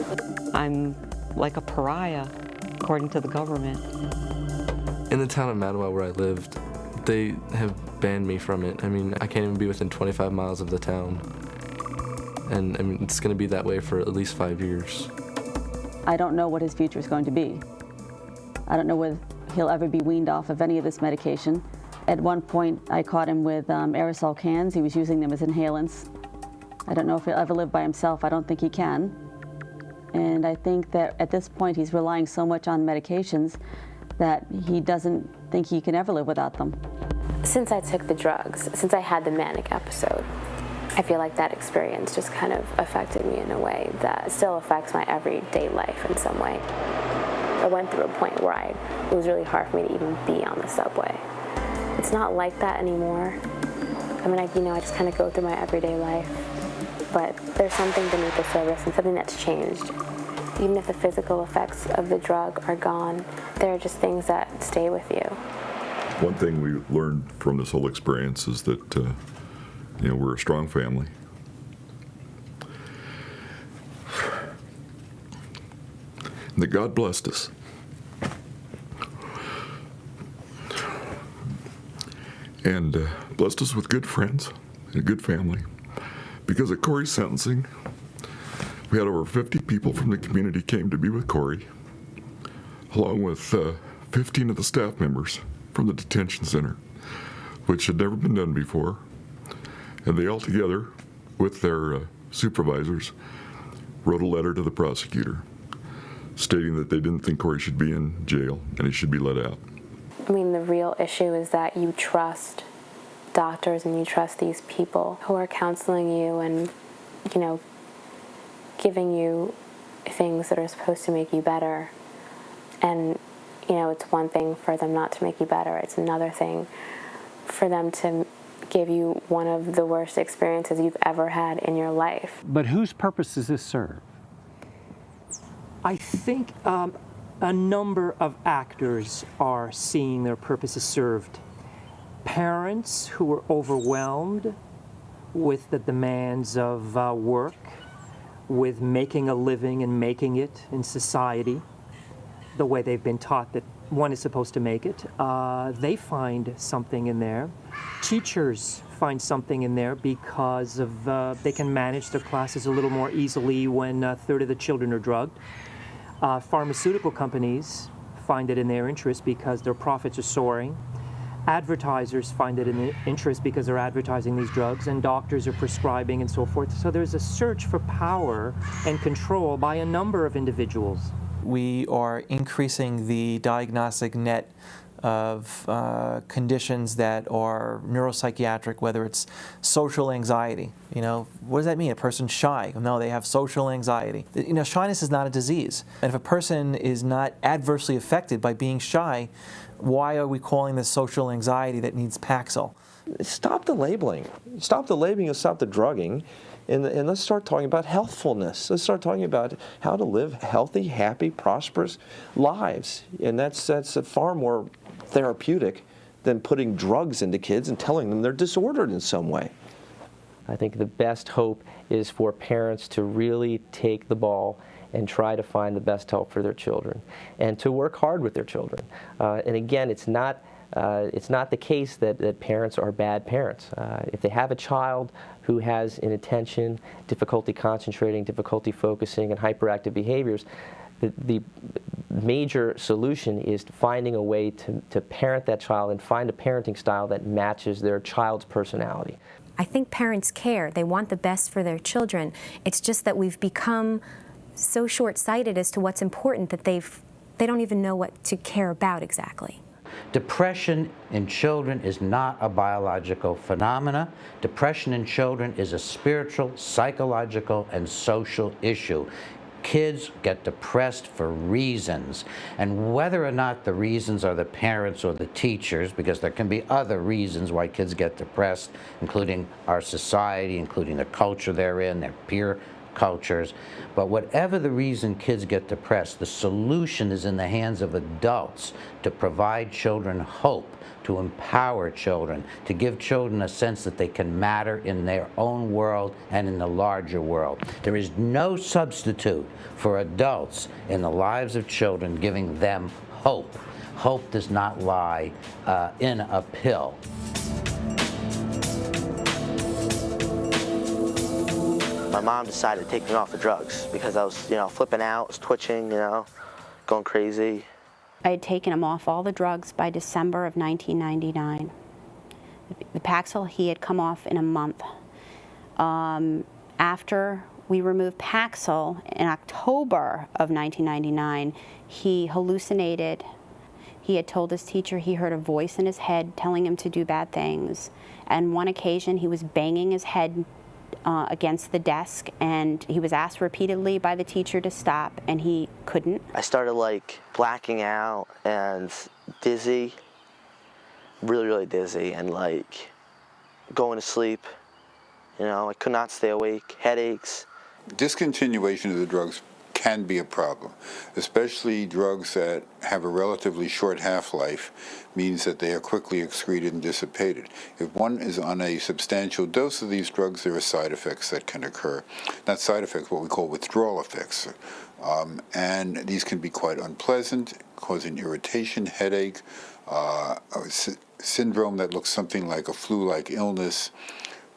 I'm like a pariah, according to the government. In the town of Mattawa where I lived, they have banned me from it. I mean, I can't even be within 25 miles of the town. And I mean, it's going to be that way for at least 5 years. I don't know what his future is going to be. I don't know whether he'll ever be weaned off of any of this medication. At one point, I caught him with aerosol cans. He was using them as inhalants. I don't know if he'll ever live by himself. I don't think he can. And I think that at this point, he's relying so much on medications that he doesn't think he can ever live without them. Since I took the drugs, since I had the manic episode, I feel like that experience just kind of affected me in a way that still affects my everyday life in some way. I went through a point where it was really hard for me to even be on the subway. It's not like that anymore. I mean, I just kind of go through my everyday life, but there's something beneath the surface and something that's changed. Even if the physical effects of the drug are gone, there are just things that stay with you. One thing we learned from this whole experience is that, we're a strong family. And that God blessed us. And blessed us with good friends and a good family. Because at Corey's sentencing, we had over 50 people from the community came to be with Corey, along with 15 of the staff members from the detention center, which had never been done before. And they all together, with their supervisors, wrote a letter to the prosecutor stating that they didn't think Corey should be in jail and he should be let out. I mean, the real issue is that you trust doctors and you trust these people who are counseling you and, giving you things that are supposed to make you better. And, it's one thing for them not to make you better. It's another thing for them to give you one of the worst experiences you've ever had in your life. But whose purpose does this serve? I think a number of actors are seeing their purposes served. Parents who are overwhelmed with the demands of work, with making a living and making it in society, the way they've been taught that one is supposed to make it, they find something in there. Teachers find something in there because of they can manage their classes a little more easily when a third of the children are drugged. Pharmaceutical companies find it in their interest because their profits are soaring. Advertisers find it in interest because they're advertising these drugs, and doctors are prescribing and so forth. So there's a search for power and control by a number of individuals. We are increasing the diagnostic net of conditions that are neuropsychiatric, whether it's social anxiety. What does that mean? A person's shy? No, they have social anxiety. Shyness is not a disease. And if a person is not adversely affected by being shy, why are we calling this social anxiety that needs Paxil? Stop the labeling. Stop the labeling and stop the drugging. And let's start talking about healthfulness. Let's start talking about how to live healthy, happy, prosperous lives. And that's far more therapeutic than putting drugs into kids and telling them they're disordered in some way. I think the best hope is for parents to really take the ball and try to find the best help for their children and to work hard with their children. And again, it's not the case that parents are bad parents. If they have a child who has inattention, difficulty concentrating, difficulty focusing, and hyperactive behaviors, the major solution is finding a way to parent that child and find a parenting style that matches their child's personality. I think parents care. They want the best for their children. It's just that we've become so short-sighted as to what's important that they don't even know what to care about exactly. Depression in children is not a biological phenomena. Depression in children is a spiritual, psychological, and social issue. Kids get depressed for reasons, and whether or not the reasons are the parents or the teachers, because there can be other reasons why kids get depressed, including our society, including the culture they're in, their peer cultures. But whatever the reason kids get depressed, the solution is in the hands of adults to provide children hope, to empower children, to give children a sense that they can matter in their own world and in the larger world. There is no substitute for adults in the lives of children giving them hope. Hope does not lie in a pill. My mom decided to take me off the drugs because I was, flipping out, I was twitching, going crazy. I had taken him off all the drugs by December of 1999. The Paxil, he had come off in a month. After we removed Paxil in October of 1999, he hallucinated. He had told his teacher he heard a voice in his head telling him to do bad things. And one occasion he was banging his head against the desk, and he was asked repeatedly by the teacher to stop, and he couldn't. I started like blacking out and dizzy, really, really dizzy, and like going to sleep. You know, I could not stay awake, headaches. Discontinuation of the drugs can be a problem, especially drugs that have a relatively short half-life means that they are quickly excreted and dissipated. If one is on a substantial dose of these drugs, there are side effects that can occur. Not side effects, what we call withdrawal effects. And these can be quite unpleasant, causing irritation, headache, syndrome that looks something like a flu-like illness,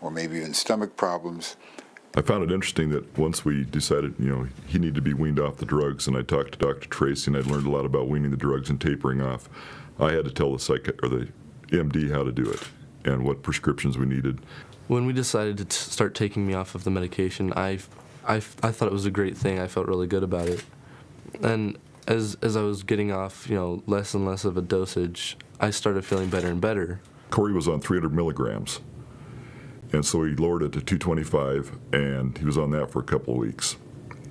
or maybe even stomach problems. I found it interesting that once we decided, he needed to be weaned off the drugs, and I talked to Dr. Tracy, and I'd learned a lot about weaning the drugs and tapering off. I had to tell the MD how to do it and what prescriptions we needed. When we decided to start taking me off of the medication, I thought it was a great thing. I felt really good about it. And as I was getting off, less and less of a dosage, I started feeling better and better. Corey was on 300 milligrams. And so he lowered it to 225, and he was on that for a couple of weeks.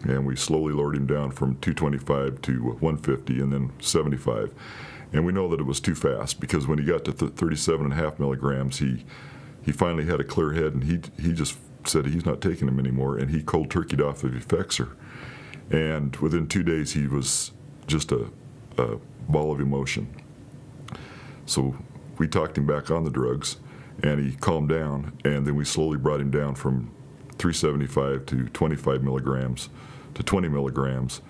And we slowly lowered him down from 225 to 150 and then 75. And we know that it was too fast, because when he got to 37.5 milligrams, he finally had a clear head, and he just said he's not taking them anymore, and he cold turkeyed off of Effexor. And within 2 days, he was just a ball of emotion. So we talked him back on the drugs, and he calmed down, and then we slowly brought him down from 375 to 25 milligrams to 20 milligrams,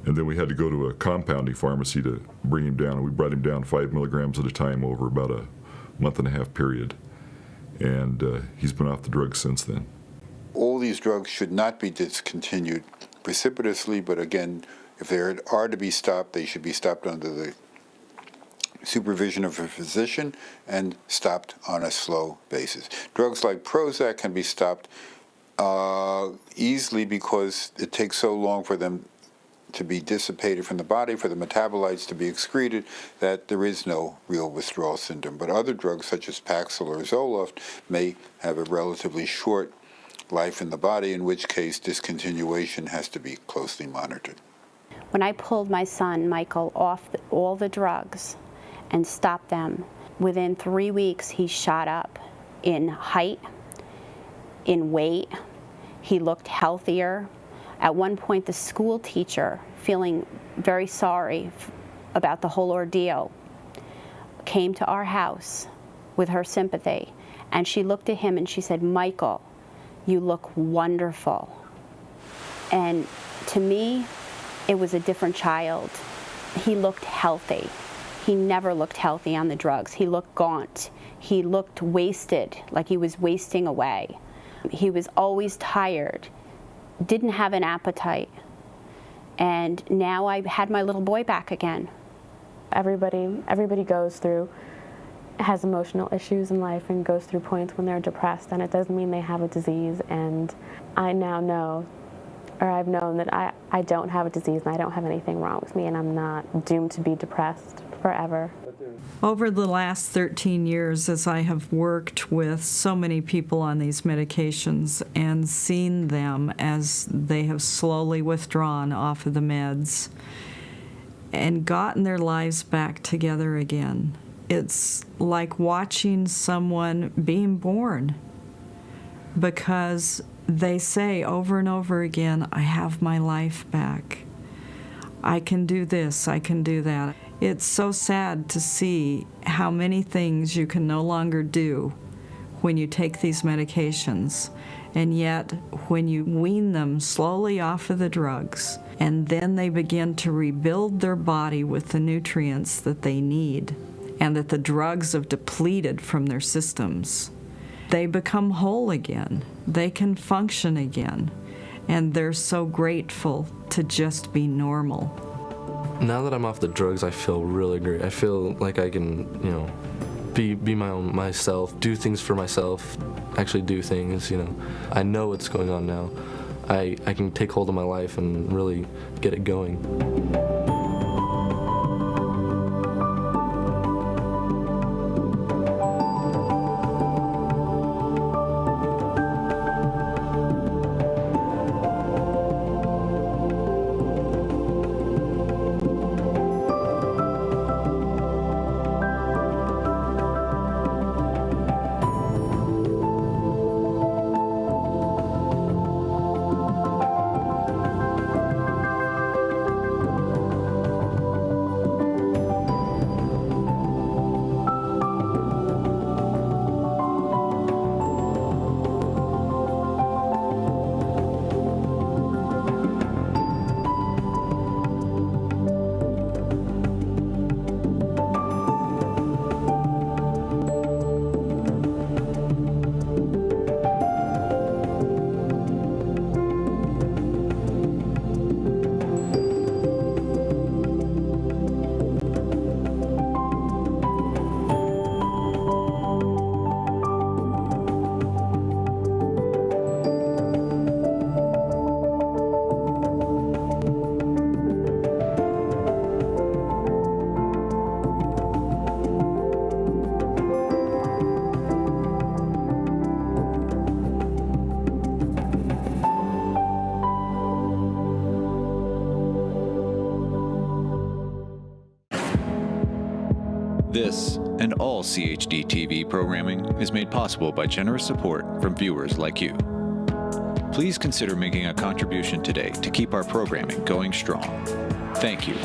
and then we had to go to a compounding pharmacy to bring him down, and we brought him down 5 milligrams at a time over about a month and a half period, and he's been off the drugs since then. All these drugs should not be discontinued precipitously, but again, if they are to be stopped, they should be stopped under the supervision of a physician and stopped on a slow basis. Drugs like Prozac can be stopped easily because it takes so long for them to be dissipated from the body, for the metabolites to be excreted, that there is no real withdrawal syndrome. But other drugs such as Paxil or Zoloft may have a relatively short life in the body, in which case discontinuation has to be closely monitored. When I pulled my son, Michael, off all the drugs and stopped them, within 3 weeks he shot up in height, in weight. He looked healthier. At one point, the school teacher, feeling very sorry about the whole ordeal, came to our house with her sympathy, and she looked at him and she said, "Michael, you look wonderful." And to me, it was a different child. He looked healthy. He never looked healthy on the drugs. He looked gaunt. He looked wasted, like he was wasting away. He was always tired, didn't have an appetite. And now I had my little boy back again. Everybody goes through, has emotional issues in life and goes through points when they're depressed, and it doesn't mean they have a disease. And I now know, or I've known, that I don't have a disease and I don't have anything wrong with me, and I'm not doomed to be depressed forever. Over the last 13 years, as I have worked with so many people on these medications and seen them as they have slowly withdrawn off of the meds and gotten their lives back together again, it's like watching someone being born, because they say over and over again, "I have my life back. I can do this, I can do that." It's so sad to see how many things you can no longer do when you take these medications, and yet when you wean them slowly off of the drugs, and then they begin to rebuild their body with the nutrients that they need and that the drugs have depleted from their systems, they become whole again. They can function again, and they're so grateful to just be normal. Now that I'm off the drugs, I feel really great. I feel like I can, be myself, do things for myself, actually do things, I know what's going on now. I can take hold of my life and really get it going. and all CHD TV programming is made possible by generous support from viewers like you. Please consider making a contribution today to keep our programming going strong. Thank you.